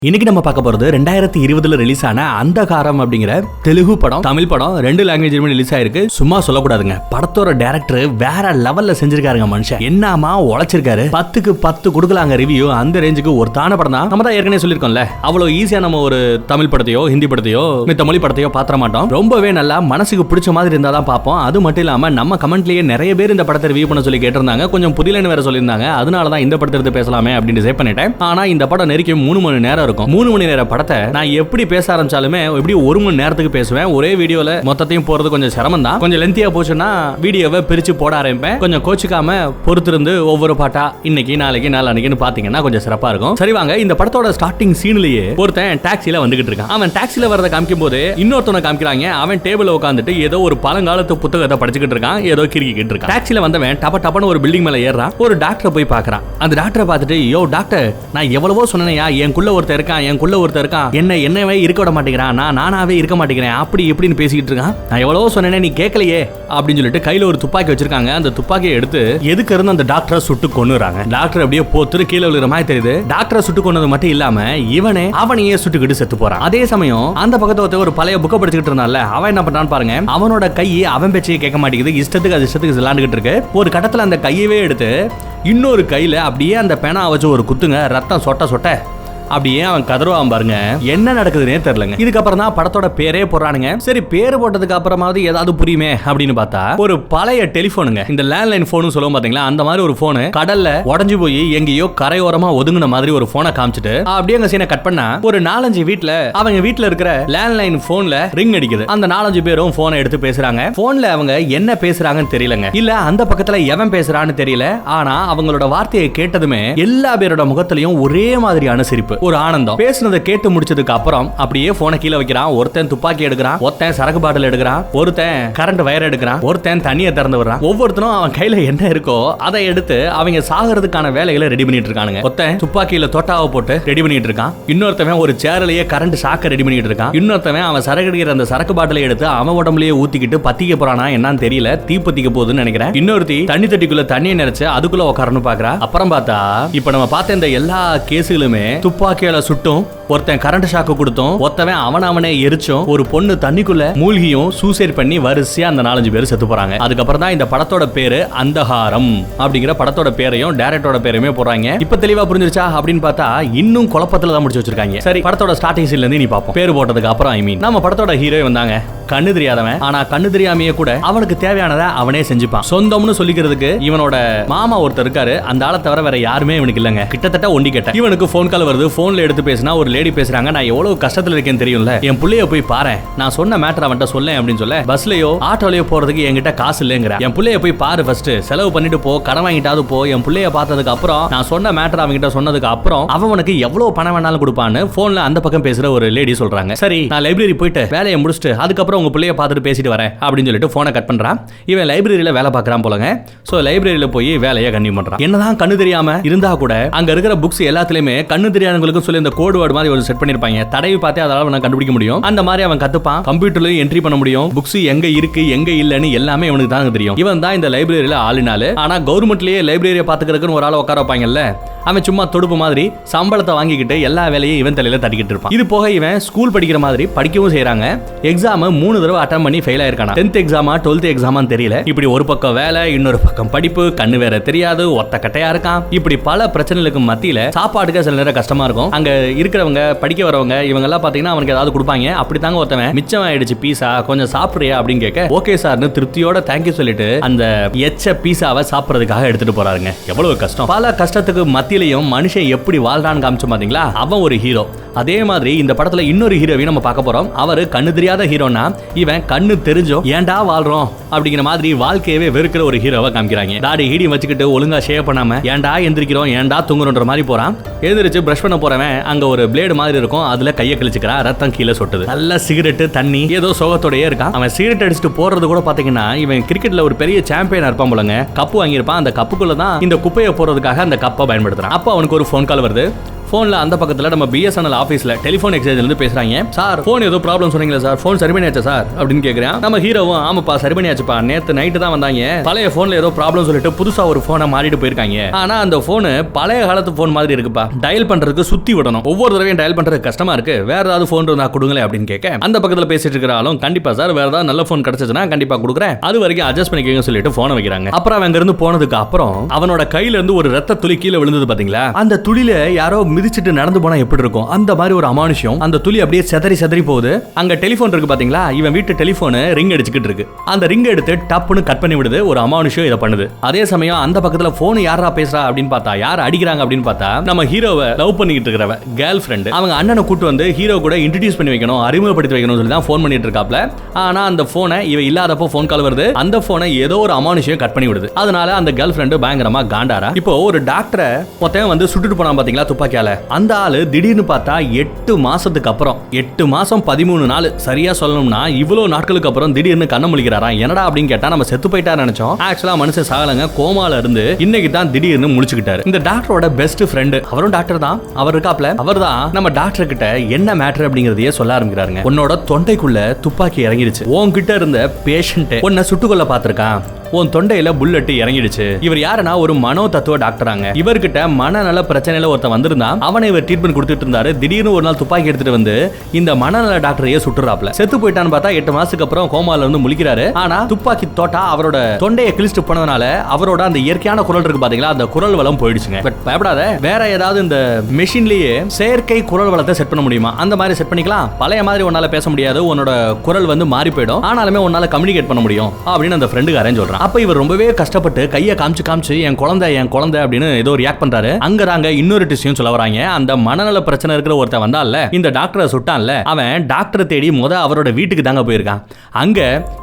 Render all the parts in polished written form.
இன்னைக்கு நம்ம பார்க்க போறது 2020 ரிலீஸ் ஆன அந்தகாரம் அப்படிங்கிற தெலுங்கு படம், தமிழ் படம், 2 லாங்குவேஜ்லயும் ரிலீஸ் ஆயிருக்கு. சும்மா சொல்லக்கூடாதுங்க, படத்தோட டைரக்டர் வேற லெவல்ல செஞ்சிருக்காருங்க. மனுஷன் என்னமா உழைச்சிருக்காரு. 10க்கு 10 கொடுக்கலாங்க ரிவ்யூ. அந்த ரேஞ்சுக்கு ஒரு தான படம் தான். நம்ம தான் ஏற்கனவே சொல்லிருக்கோம்ல, அவ்வளவு ஈஸியா நம்ம ஒரு தமிழ் படத்தையோ ஹிந்தி படத்தையோ மித்த மொழி படத்தையோ பாத்திர மாட்டோம். ரொம்பவே நல்லா மனசுக்கு பிடிச்ச மாதிரி இருந்தா தான் பார்ப்போம். அது மட்டும் இல்லாம நம்ம கமெண்ட்லயே நிறைய பேர் இந்த படத்தை ரிவ்யூ பண்ண சொல்லி கேட்டிருந்தாங்க. கொஞ்சம் புரியலன்னு வேற சொல்லியிருந்தாங்க. அதனால தான் இந்த படத்தை எடுத்து பேசலாமே அப்படின்னு சேவ் பண்ணிட்டேன். ஆனா இந்த படம் நெருக்கி 3 மணி நேரம் இருக்கும். 3 மணி நேர படத்தை நான் எப்படி பேச ஆரம்பிச்சாலுமே எப்படி 1 மணி நேரத்துக்கு பேசுவேன். ஒரே வீடியோல மொத்தத்தையும் போறது கொஞ்சம் சிரமம் தான். கொஞ்சம் லென்த்தியா போச்சுன்னா வீடியோவை பிரிச்சு போட ஆரம்பிப்பேன். கொஞ்சம் கோச்சிக்காம பொறுத்திருந்து ஒவ்வொரு பாட்டா இன்னைக்கு நாளைக்கு நாளைக்குன்னு பாத்தீங்கன்னா கொஞ்சம் சிறப்பா இருக்கும். சரி வாங்க, இந்த படத்தோட ஸ்டார்டிங் சீன்லயே ஒருத்தன் டாக்ஸில வந்துகிட்டு இருக்கான். அவன் டாக்ஸில வரத காமிக்கும் போது இன்னொருத்தனை காமிக்கிறாங்க. அவன் டேபிள்ல உட்காந்துட்டு ஏதோ ஒரு பழங்காலத்து புத்தகத்தை படிச்சுக்கிட்டு இருக்கான், ஏதோ கிறுக்கிட்டு இருக்கான். டாக்ஸில வந்தவன் டப்ப டப்பன்னு ஒரு பில்டிங் மேல ஏறான். ஒரு டாக்டரை போய் பாக்குறான். அந்த டாக்டரை பார்த்துட்டு, யோ டாக்டர், நான் எவ்வளவோ சொன்னேயா, எனக்குள்ள ஒருத்தர் இருக்கான், என்னவே இருக்க விட மாட்டேங்கிறான், நானாவே இருக்க மாட்டேங்கிறேன், அப்படி இப்படின்னு பேசிக்கிட்டு இருக்கான். நான் எவ்வளவோ சொன்னேனே, நீ கேட்கலையே அப்படின்னு சொல்லிட்டு கையில ஒரு துப்பாக்கி வச்சிருக்காங்க. அந்த துப்பாக்கியை எடுத்து எதுக்கு இருந்து அந்த டாக்டரை சுட்டு கொன்னுறாங்க. டாக்டர் அப்படியே போத்துரு கீழே விழுற மாதிரி தெரியுது. டாக்டரை சுட்டு கொன்னது மட்டும் இல்லாம அவனையே சுட்டுக்கிட்டு செத்து போறான். அதே சமயம் அந்த பக்கத்துல ஒரு பழைய புக்கை படிச்சுக்கிட்டு இருந்தால, அவன் என்ன பண்றான்னு பாருங்க. அவனோட கை அவன் பேச்சையே கேட்க மாட்டேங்குது. இஷ்டத்துக்கு விளையாண்டுகிட்டு இருக்கு. ஒரு கட்டத்துல அந்த கையவே எடுத்து இன்னொரு கையில அப்படியே அந்த பேனா வச்சு ஒரு குத்துங்க. ரத்தம் சொட்ட சொட்ட அப்படியே அவன் கதறுவான் பாருங்க. என்ன நடக்குதுன்னே தெரியலங்க. இதுக்கப்புறம் தான் படத்தோட பேரே போடுறானுங்க. சரி, பேரு போட்டதுக்கு அப்புறமாவது ஏதாவது புரியுமே அப்படின்னு பார்த்தா ஒரு பழைய டெலிபோனுங்க. இந்த லேண்ட்லைன் போன் சொல்லுவோம் பாத்தீங்களா, அந்த மாதிரி ஒரு போனு கடல்ல உடஞ்சு போய் எங்கேயோ கரையோரமா ஒதுங்கின மாதிரி ஒரு போனை காமிச்சிட்டு அப்படியே அங்க சீனை கட் பண்ணா ஒரு 4-5 வீட்ல அவங்க வீட்ல இருக்கிற லேண்ட்லைன் போன்ல ரிங் அடிக்குது. அந்த 4-5 பேரும் போனை எடுத்து பேசுறாங்க. போன்ல அவங்க என்ன பேசுறாங்கன்னு தெரியலங்க. இல்ல அந்த பக்கத்துல எவன் பேசுறான்னு தெரியல. ஆனா அவங்களோட வார்த்தையை கேட்டதுமே எல்லா பேரோட முகத்திலையும் ஒரே மாதிரியான சிரிப்பு, ஒரு ஆனந்தம். பேசுனதை கேட்டு முடிச்சதுக்கு அப்புறம் அப்படியே போனை கீழே வைக்கிறான். ஒருத்தன் துப்பாக்கி எடுக்கிறான், ஒருத்தன் சரக்கு பாட்டில் எடுக்கிறான், ஒருத்தன் கரண்ட் வயர் எடுக்கிறான், ஒருத்தன் தண்ணியை திறந்து விடுறான். ஒவ்வொருத்தரும் அவன் கையில என்ன இருக்கோ அதை எடுத்து அவங்க சாகிறதுக்கான வேலைகளை ரெடி பண்ணிட்டு இருக்கானுங்க. ஒருத்தன் துப்பாக்கியில தொட்டாவை போட்டு ரெடி பண்ணிட்டு இருக்கான். இன்னொருத்தவன் ஒரு சேர்லயே கரண்ட் ஷாக்க ரெடி பண்ணிட்டு இருக்கான். இன்னொருத்தவன் அவன் சரக்கு எடுக்கிற அந்த சரக்கு பாட்டிலை எடுத்து அவன் உடம்புலயே ஊத்திக்கிட்டு பத்திக்க போறானா என்னன்னு தெரியல, தீ பத்திக்க போகுதுன்னு நினைக்கிறேன். இன்னொருத்தி தண்ணி தட்டிக்குள்ள தண்ணியை நிறைச்சு அதுக்குள்ள உட்காரணும் பாக்குறா. அப்புறம் பார்த்தா இப்ப நம்ம பார்த்த இந்த எல்லா கேஸுகளுமே துப்பாக்கியால சுட்டும், ஒருத்தன் கரண்ட் ஷாக்கு கொடுத்தோம், ஒருத்தவன் அவனே எரிச்சும், ஒரு பொண்ணு தண்ணிக்குள்ள மூழ்கியும் சூசைட் பண்ணி வரிசையா அந்த 4-5 பேர் செத்து போறாங்க. அதுக்கப்புறம் தான் இந்த படத்தோட பேரு அந்தகாரம் அப்படிங்கிற படத்தோட பேரையும் டைரக்டரோட பேரையுமே போறாங்க. இப்ப தெளிவா புரிஞ்சிருச்சா அப்படின்னு பார்த்தா இன்னும் குழப்பத்துல தான் முடிச்சு வச்சிருக்காங்க. சரி, படத்தோட ஸ்டார்டிங் சீன்ல இருந்து நீ பாப்போம். பேரு போட்டதுக்கு அப்புறம் நம்ம படத்தோட ஹீரோ வந்தாங்க. கண்ணு தெரியாதவன், ஆனா கண்ணு தெரியாமையே கூட அவனுக்கு தேவையானதை அவனே செஞ்சுப்பான். சொந்தம்னு சொல்லிக்கிறதுக்கு இவனோட மாமா ஒருத்தர் இருக்காரு. அந்த ஆளை தவிர வேற யாருமே இவனுக்கு இல்லங்க. கிட்டத்தட்ட ஒண்டி கேட்ட. இவனுக்கு போன் கால் வருது. போன்ல எடுத்து பேசினா ஒரு லேடி பேசுறாங்க. நான் எவ்வளவு கஷ்டத்துல இருக்கேன்னு தெரியும்ல, என் புள்ளைய போய் பாரு, நான் சொன்ன மேட்டர் அவன்கிட்ட சொல்லேன் அப்படின்னு சொல்ல, பஸ்லயோ ஆட்டோலயோ போறதுக்கு என்கிட்ட காசு இல்லைங்கிற. என் புள்ளைய போய் பாரு, ஃபர்ஸ்ட் செலவு பண்ணிட்டு போ, கடன் வாங்கிட்டாவது போ. என் புள்ளைய பார்த்ததுக்கு அப்புறம் நான் சொன்ன மேட்டர் அவன்கிட்ட சொன்னதுக்கு அப்புறம் அவனுக்கு எவ்வளவு பணம் வேணாலும் கொடுப்பான்னு போன்ல அந்த பக்கம் பேசுற ஒரு லேடி சொல்றாங்க. சரி, நான் லைப்ரரி போயிட்டு வேலையை முடிச்சுட்டு அதுக்கப்புறம் உங்க புள்ளைய பார்த்துட்டு பேசிட்டு வரேன் அப்படின்னு சொல்லிட்டு போனை கட் பண்றான். இவன் லைப்ரரியில வேலை பார்க்கறான் போலங்க. சோ லைப்ரரியில போய் வேலையை கண்டினியூ பண்றான். என்னதான் கண்ணு தெரியாம இருந்தா கூட அங்க இருக்கிற புக்ஸ் எல்லாத்துலயுமே கண்ணு தெரியாதவங்களுக்கு சொல்லி இந்த கோட் வேர்ட் மாதிரி ஒரு செட் பண்ணிருப்பாங்க. தடவி பார்த்தே அதால நான் கண்டுபிடிக்க முடியும். அந்த மாதிரி அவன் கத்துப்பான். கம்ப்யூட்டர்லயும் என்ட்ரி பண்ண முடியும். புக்ஸ் எங்க இருக்கு எங்க இல்லன்னு எல்லாமே அவனுக்கு தான் தெரியும். இவன் தான் இந்த லைப்ரரியில ஆளினால. ஆனா கவர்மெண்ட்லயே லைப்ரரியை பாத்துக்கிறதுக்கு ஒரு ஆளை உட்கார வைப்பாங்கல்ல, அவன் சும்மா தொடுப்பு மாதிரி சம்பளத்தை வாங்கிக்கிட்டு எல்லா வேலையும் இவன் தலையில தட்டிக்கிட்டு இருப்பான். இது போக இவன் ஸ்கூல் படிக்கிற மாதிரி படிக்கவும் செய்யறாங்க. எக்ஸாம் 3 தடவை அட்டன் பண்ணி ஃபெயில் ஆயிருக்கானா. 10th எக்ஸாமா 12th எக்ஸாமான்னு தெரியல. இப்படி ஒரு பக்கம் வேலை, இன்னொரு பக்கம் படிப்பு, கண்ணு வேற தெரியாது, ஒத்த கட்டையா இருக்கான். இப்படி பல பிரச்சனைகளுக்கு மத்தியில சாப்பாட்டுக்கு சில நேரம் கஷ்டமா இருக்கும். அங்க இருக்கிறவங்க படிக்க வரவங்க இவங்க எல்லாம் பாத்தீங்கன்னா அவனுக்கு ஏதாவது கொடுப்பாங்க. அப்படி தாங்க ஒருத்தவன் மிச்சம் ஆயிடுச்சு பீஸா, கொஞ்சம் சாப்பிடுறியா அப்படின்னு கேட்க ஓகே சார்னு திருப்தியோட தேங்க்யூ சொல்லிட்டு அந்த எச்ச பீஸாவை சாப்பிடுறதுக்காக எடுத்துட்டு போறாருங்க. எவ்வளவு கஷ்டம். பல கஷ்டத்துக்கு மத்தியிலையும் மனுஷன் எப்படி வாழ்றான்னு காமிச்சு பாத்தீங்களா, அவன் ஒரு ஹீரோ. அதே மாதிரி இந்த படத்துல இன்னொரு ஹீரோவையும் நம்ம பார்க்க போறோம். அவரு கண்ணு தெரியாத ஹீரோனா, இவன் கண்ணு தெரிஞ்சோ ஏன்டா வாழ்றோம் அப்படிங்கிற மாதிரி வாழ்க்கையவே வெறுக்கிற ஒரு ஹீரோவை காமிக்கிறாங்க. தாடி ஹீடி வச்சுக்கிட்டு ஒழுங்கா ஷேவ் பண்ணாம ஏன்டா எந்திரிக்கிறோம் ஏன்டா தூங்குறோன்ற மாதிரி போறான். எழுந்திரிச்சு பிரஷ் பண்ண போறவன் அங்க ஒரு பிளேடு மாதிரி இருக்கும், அதுல கையை கிழிச்சுக்கிறான். ரத்தம் கீழே சொட்டுது. நல்ல சிகரெட் தண்ணி ஏதோ சோகத்தோடயே இருக்கான். அவன் சிகரெட் அடிச்சுட்டு போறது கூட பாத்தீங்கன்னா இவன் கிரிக்கெட்ல ஒரு பெரிய சாம்பியனா இருப்பான் போலங்க. கப்பு வாங்கியிருப்பான். அந்த கப்புக்குள்ள தான் இந்த குப்பையை போறதுக்காக அந்த கப்பை பயன்படுத்துறான். அப்போ அவனுக்கு ஒரு போன் கால் வருது. போன்ல அந்த பக்கத்துல நம்ம பிஎஸ்என்எல் ஆபீஸ்ல டெலிபோன் எக்ஸ்சேஞ்சில இருந்து பேசுறாங்க. சார் போன் ஏதோ ப்ராப்ளம் சொன்னீங்களா சார், போன் சரி பண்ணியாச்சா சார் அப்படின்னு கேக்குறான். நம்ம ஹீரோவும் ஆமாப்பா சரி பண்ணியாச்சுப்பா, நேத்து நைட்டு தான் வந்தாங்க, பழைய போன்ல ஏதோ ப்ராப்ளம் சொல்லிட்டு புதுசா ஒரு போனை மாறிட்டு போயிருக்காங்க. ஆனா அந்த போன் பழைய காலத்து போன் மாதிரி இருக்குப்பா, டயல் பண்றதுக்கு சுத்தி விடணும், ஒவ்வொரு தடவையும் டயல் பண்றது கஷ்டமா இருக்கு, வேற ஏதாவது போன் இருந்தா கொடுங்களே அப்படின்னு கேட்க அந்த பக்கத்துல பேசிட்டு இருக்கிறாலும் கண்டிப்பா சார் வேற ஏதாவது நல்ல போன் கிடைச்சதுன்னா கண்டிப்பா கொடுக்குறேன், அது வரைக்கும் அட்ஜஸ்ட் பண்ணிக்கங்க சொல்லிட்டு போனை வைக்கிறாங்க. அப்புறம் அங்க இருந்து போனதுக்கு அப்புறம் அவனோட கையில இருந்து ஒரு ரத்த துளி கீழே விழுந்தது பாத்தீங்களா, அந்த துளியில யாரோ மிதிச்சிட்டு நடந்து போனா எப்படி இருக்கும் அந்த மாதிரி ஒரு அமானுஷ்யம். அந்த துளி அப்படியே செதறி செதறி போகுது. அங்க டெலிபோன் இருக்கு பாத்தீங்களா, இவன் வீட்டு டெலிபோன் ரிங் அடிச்சுக்கிட்டு இருக்கு. அந்த ரிங் எடுத்து டப்புன்னு கட் பண்ணி விடுது. ஒரு அமானுஷ்யம் இதை பண்ணுது. அதே சமயம் அந்த பக்கத்துல போன் யாரா பேசுறா அப்படின்னு பார்த்தா, யார் அடிக்கிறாங்க அப்படின்னு பார்த்தா நம்ம ஹீரோவை லவ் பண்ணிட்டு இருக்கிறவ கேர்ள் ஃப்ரெண்ட். அவங்க அண்ணனை கூட்டு வந்து ஹீரோ கூட இன்ட்ரோடியூஸ் பண்ணி வைக்கணும், அறிமுகப்படுத்தி வைக்கணும் சொல்லி தான் போன் பண்ணிட்டு இருக்காப்ல. ஆனா அந்த போனை இவ இல்லாதப்போ போன் கால் வருது. அந்த போனை ஏதோ ஒரு அமானுஷ்யம் கட் பண்ணி விடுது. அதனால அந்த கேர்ள் ஃப்ரெண்ட் பயங்கரமா காண்டாரா. இப்போ ஒரு டாக்டரை ஒருத்தன் வந்து சுட்டுட்டு போனா பாத்தீங்களா துப்பாக்கியால, அந்த ஆளு திடீர்னு பார்த்தா 8 மாசத்துக்கு அப்புறம் 8 மாசம் 13 நாள் சரியா சொல்லணும்னா இவ்வளவு நாட்களுக்கு அப்புறம் திடீர்னு கண்ண முழிக்கிறாரா. என்னடா அப்படின்னு கேட்டா நம்ம செத்து போயிட்டா நினைச்சோம், ஆக்சுவலா மனுஷன் சாகலங்க, கோமால இருந்து இன்னைக்கு தான் திடீர்னு முழிச்சுக்கிட்டாரு. இந்த டாக்டரோட பெஸ்ட் ஃப்ரெண்ட் அவரும் டாக்டர் தான், அவர் இருக்காப்ல, அவர் தான் நம்ம டாக்டர் கிட்ட என்ன மேட்டர் அப்படிங்கறதையே சொல்ல ஆரம்பிக்கிறாருங்க. உன்னோட தொண்டைக்குள்ள துப்பாக்கி இறங்கிடுச்சு, உன்கிட்ட இருந்த பேஷண்ட் உன்னை சுட்டுக்கொள்ள பார்த்திருக்கான், உன் தொண்டையில புல்லட் இறங்கிடுச்சு. இவர் யாருன்னா ஒரு மனோ தத்துவ டாக்டராங்க. இவர்கிட்ட மனநல பிரச்சனையில ஒருத்தன் வந்திருந்தான், அவனை இவர் ட்ரீட்மெண்ட் கொடுத்துட்டு இருந்தாரு. திடீர்னு ஒரு நாள் துப்பாக்கி எடுத்துட்டு வந்து இந்த மனநல டாக்டரையே சுட்டுறாப்ல. செத்து போயிட்டான்னு பார்த்தா 8 மாசத்துக்கு அப்புறம் கோமால இருந்து முழிக்கிறாரு. ஆனா துப்பாக்கி தோட்டா அவரோட தொண்டையை கிழிச்சிட்டு போனதுனால அவரோட அந்த இயற்கையான குரல் இருக்கு பாத்தீங்களா, அந்த குரல் வளம் போயிடுச்சுங்க. பட் பயப்படாத, வேற ஏதாவது இந்த மெஷின்லயே செயற்கை குரல் வளத்தை செட் பண்ண முடியுமா, அந்த மாதிரி செட் பண்ணிக்கலாம். பழைய மாதிரி உன்னால பேச முடியாது, உன்னோட குரல் வந்து மாறி போயிடும், ஆனாலுமே உன்னால கம்யூனிகேட் பண்ண முடியும் அப்படின்னு அந்த ஃப்ரெண்டுக்கு அரேஞ்ச் சொல்றான். அப்ப இவர் ரொம்பவே கஷ்டப்பட்டு கையை காமிச்சு என் குழந்தை அப்படின்னு ஏதோ ரியாக்ட் பண்றாரு. அங்கறாங்க இன்னொரு டிஷ்யூம் சொல்ல வராங்க. அந்த மனநல பிரச்சனை இருக்கிற ஒருத்தன் வந்தான்ல, இந்த டாக்டரை சுட்டான்ல, அவன் டாக்டரை தேடி அவரோட வீட்டுக்கு தாங்க போயிருக்கான். அங்க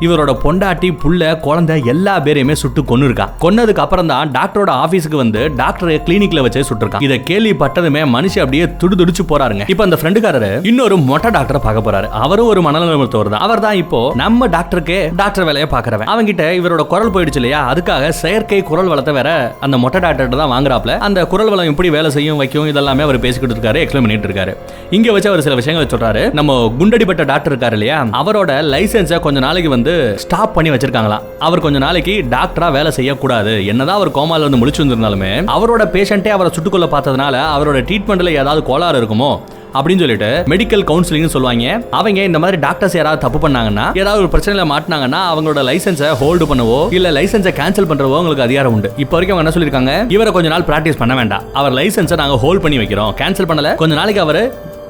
இவரோட பொண்டாட்டி புள்ள குழந்தை எல்லா பேரையுமே சுட்டு கொன்னு இருக்கான். கொன்னதுக்கு அப்புறம் தான் டாக்டரோட ஆபீஸ்க்கு வந்து டாக்டரை கிளினிக்ல வச்சு சுட்டிருக்கான். இதை கேள்விப்பட்டதுமே மனுஷன் அப்படியே துடிதுடிச்சு போறாருங்க. இப்ப அந்த ஃப்ரெண்டுக்காரரு இன்னொரு மொட்டை டாக்டரை பார்க்க போறாரு. அவரும் ஒரு மனநல மருத்துவர் தான். அவர் தான் இப்போ நம்ம டாக்டருக்கு டாக்டர் வேலையை பார்க்கறவன். அவங்கிட்ட இவரோட குரல் போயிடுச்சு இல்லையா, அதுக்காக செயற்கை குரல் வளத்தை வேற அந்த மொட்டை டாக்டர் தான் வாங்குறாப்ல. அந்த குரல் வளம் எப்படி வேலை செய்யும் வைக்கும் இதெல்லாமே அவர் பேசிக்கிட்டு இருக்காரு, எக்ஸ்பிளைன் பண்ணிட்டு இருக்காரு. இங்க வச்சு அவர் சில விஷயங்களை சொல்றாரு. நம்ம குண்டடிப்பட்ட டாக்டர் இருக்காரு இல்லையா, அவரோட லைசென்ஸை கொஞ்ச நாளைக்கு வந்து ஸ்டாப் பண்ணி வச்சிருக்காங்களாம். அவர் கொஞ்ச நாளைக்கு டாக்டரா வேலை செய்யக்கூடாது. என்னதான் அவர் கோமால வந்து முழிச்சு வந்திருந்தாலுமே அவரோட பேஷண்டே அவரை சுட்டுக்கொள்ள பார்த்ததுனால அவரோட ட்ரீட்மெண்ட்ல ஏதாவது கோளாறு இருக்குமோ அப்படின்னு சொல்லிட்டு மெடிக்கல் கவுன்சிலிங் சொல்லுவாங்க. அவங்க இந்த மாதிரி டாக்டர்ஸ் யாராவது தப்பு பண்ணாங்கன்னா, ஏதாவது ஒரு பிரச்சனையில மாட்டினாங்கன்னா அவங்களோட லைசென்ஸை ஹோல்டு பண்ணவோ இல்ல லைசென்ஸை கேன்சல் பண்றவோ உங்களுக்கு அதிகாரம் உண்டு. இப்போ வரைக்கும் அவங்க என்ன சொல்லிருக்காங்க, இவரை கொஞ்ச நாள் பிராக்டிஸ் பண்ண வேண்டாம், அவர் லைசென்ஸை நாங்க ஹோல்ட் பண்ணி வைக்கிறோம், கேன்சல் பண்ணல, கொஞ்ச நாளைக்கு அவர்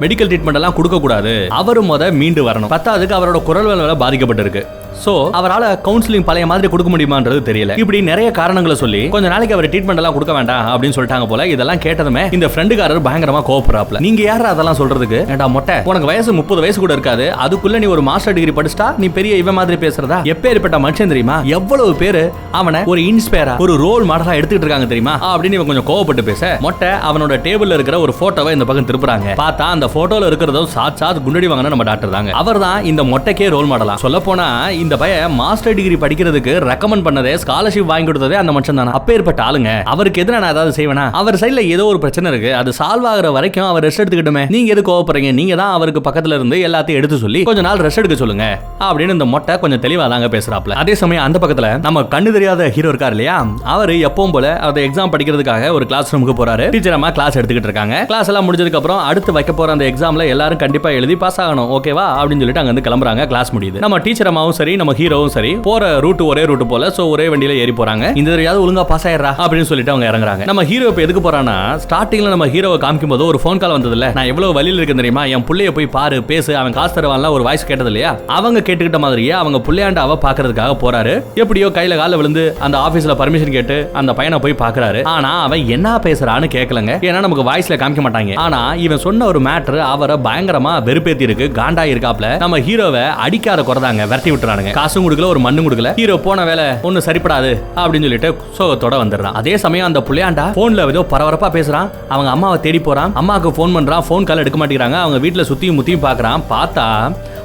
மெடிக்கல் ட்ரீட்மெண்ட் எல்லாம் கொடுக்க கூடாது, அவரு மீண்டு வரணும். பத்தாவதுக்கு அவரோட குரல் வளம் பாதிக்கப்பட்டிருக்கு. சோ அவரால கவுன்சிலிங் பழைய மாதிரி கொடுக்க முடியுமான்றது தெரியல. இப்படி நிறைய காரணங்களை சொல்லி கொஞ்ச நாளைக்கு அவர் ட்ரீட்மெண்ட் எல்லாம் கொடுக்க வேண்டாம் அப்படின்னு சொல்லிட்டாங்க போல. இதெல்லாம் கேட்டதுமே இந்த ஃப்ரெண்டுக்காரர் பயங்கரமா கோவப்படுறாப்ல. நீங்க யாரா அதெல்லாம் சொல்றதுக்கு, ஏண்டா மொட்டை, உனக்கு வயசு 30 வயசு கூட இருக்காது, அதுக்குள்ள நீ ஒரு மாஸ்டர் டிகிரி படிச்சிட்டா நீ பெரிய இவன் மாதிரி பேசுறதா? எப்பேற்பட்ட மனுஷன் தெரியுமா, எவ்வளவு பேரு அவனை ஒரு இன்ஸ்பயரா ஒரு ரோல் மாடலா எடுத்துட்டு இருக்காங்க தெரியுமா அப்படின்னு இவன் கொஞ்சம் கோவப்பட்டு பேச, மொட்டை அவனோட டேபிள்ல இருக்கிற ஒரு போட்டோவை இந்த பக்கம் திருப்புறாங்க. பார்த்தா அந்த போட்டோல இருக்கிறதும் சாத் குண்டடி வாங்கின நம்ம டாக்டர் தாங்க. அவர் தான் இந்த மொட்டைக்கே ரோல் மாடலா. சொல்ல போனா இந்த பையன் மாஸ்டர் டிகிரி படிக்கிறதுக்கு ரெக்கமெண்ட் பண்ணதே, ஸ்காலர்ஷிப் வாங்கி கொடுத்ததே அந்த மனுஷன் தானே. அப்பேற்பட்ட ஆளுங்க. அவருக்கு எதிராக நான் ஏதாவது செய்வேனா? அவர் சைடுல ஏதோ ஒரு பிரச்சனை இருக்கு, அது சால்வ் ஆகுற வரைக்கும் அவர் ரெஸ்ட் எடுத்துக்கிட்டுமே. நீங்க எது கோவப்படுறீங்க, நீங்க தான் அவருக்கு பக்கத்துல இருந்து எல்லாத்தையும் எடுத்து சொல்லி கொஞ்ச நாள் ரெஸ்ட் எடுக்க சொல்லுங்க அப்படின்னு இந்த மொட்டை கொஞ்சம் தெளிவா தாங்க பேசுறாப்ல. அதே சமயம் அந்த பக்கத்துல நம்ம கண்ணு தெரியாத ஹீரோ இருக்காரு இல்லையா, அவர் எப்பவும் போல அந்த எக்ஸாம் படிக்கிறதுக்காக ஒரு கிளாஸ் ரூமுக்கு போறாரு. டீச்சர் அம்மா கிளாஸ் எடுத்துக்கிட்டு இருக்காங்க. கிளாஸ் எல்லாம் முடிஞ்சதுக்கு அப்புறம் அடுத்து வைக்க போற அந்த எக்ஸாம்ல எல்லாரும் கண்டிப்பா எழுதி பாஸ் ஆகணும், ஓகேவா அப்படின்னு சொல்லிட்டு அங்க இருந்து கிளம்புறாங்க. கிளாஸ் முடியுது. நம்ம டீச்சர் அம்மாவும் சரி நம்ம ஹீரோவும் சரி போற ரூட் ஒரே ரூட் போல, சோ ஒரே வண்டியில ஏறி போறாங்க. இந்த தடவையாவது ஒழுங்கா பாஸ் ஆயிரா அப்படின்னு சொல்லிட்டு அவங்க இறங்குறாங்க. நம்ம ஹீரோ இப்ப எதுக்கு போறானா, ஸ்டார்டிங்ல நம்ம ஹீரோவை காமிக்கும் போது ஒரு போன் கால் வந்ததுல, நான் எவ்வளவு வழியில இருக்கேன் தெரியுமா, என் புள்ளைய போய் பாரு பேசு, அவன் காசு தருவான்ல ஒரு வாய்ஸ் கேட்டது இல்லையா, அவங்க கேட்டுக்கிட்ட மாதிரியே அவங்க புள்ளையாண்டாவ பாக்குறதுக்காக போறாரு. எப்படியோ கையில கால விழுந்து அந்த ஆபீஸ்ல பர்மிஷன் கேட்டு அந்த பையனை போய் பாக்குறாரு. ஆனா அவன் என்ன பேசுறான்னு கேட்கலங்க, ஏன்னா நமக்கு வாய்ஸ்ல காமிக்க மாட்டாங்க. ஆனா இவன் சொன்ன ஒரு மேட்டர் அவரை பயங்கரமா வெறுப்பேத்தி இருக்கு, காண்டா இருக்காப்ல. நம்ம ஹீரோவை அடிக்காத குறதாங்க, விரட்டி விட்டுறானுங்க. காசும் கொடுக்கல, ஒரு மண்ணும் கொடுக்கல. ஹீரோ போன வேலை ஒன்னும் சரிப்படாது அப்படின்னு சொல்லிட்டு சோகத்தோட வந்துடுறான். அதே சமயம் அந்த புள்ளையாண்டா போன்ல ஏதோ பரபரப்பா பேசுறான். அவங்க அம்மாவை தேடி போறான். அம்மாவுக்கு போன் பண்றான், போன் கால் எடுக்க மாட்டேங்கிறாங்க. அவங்க வீட்டுல சுத்தியும் முத்தியும் பாக்குறான். பார்த்தா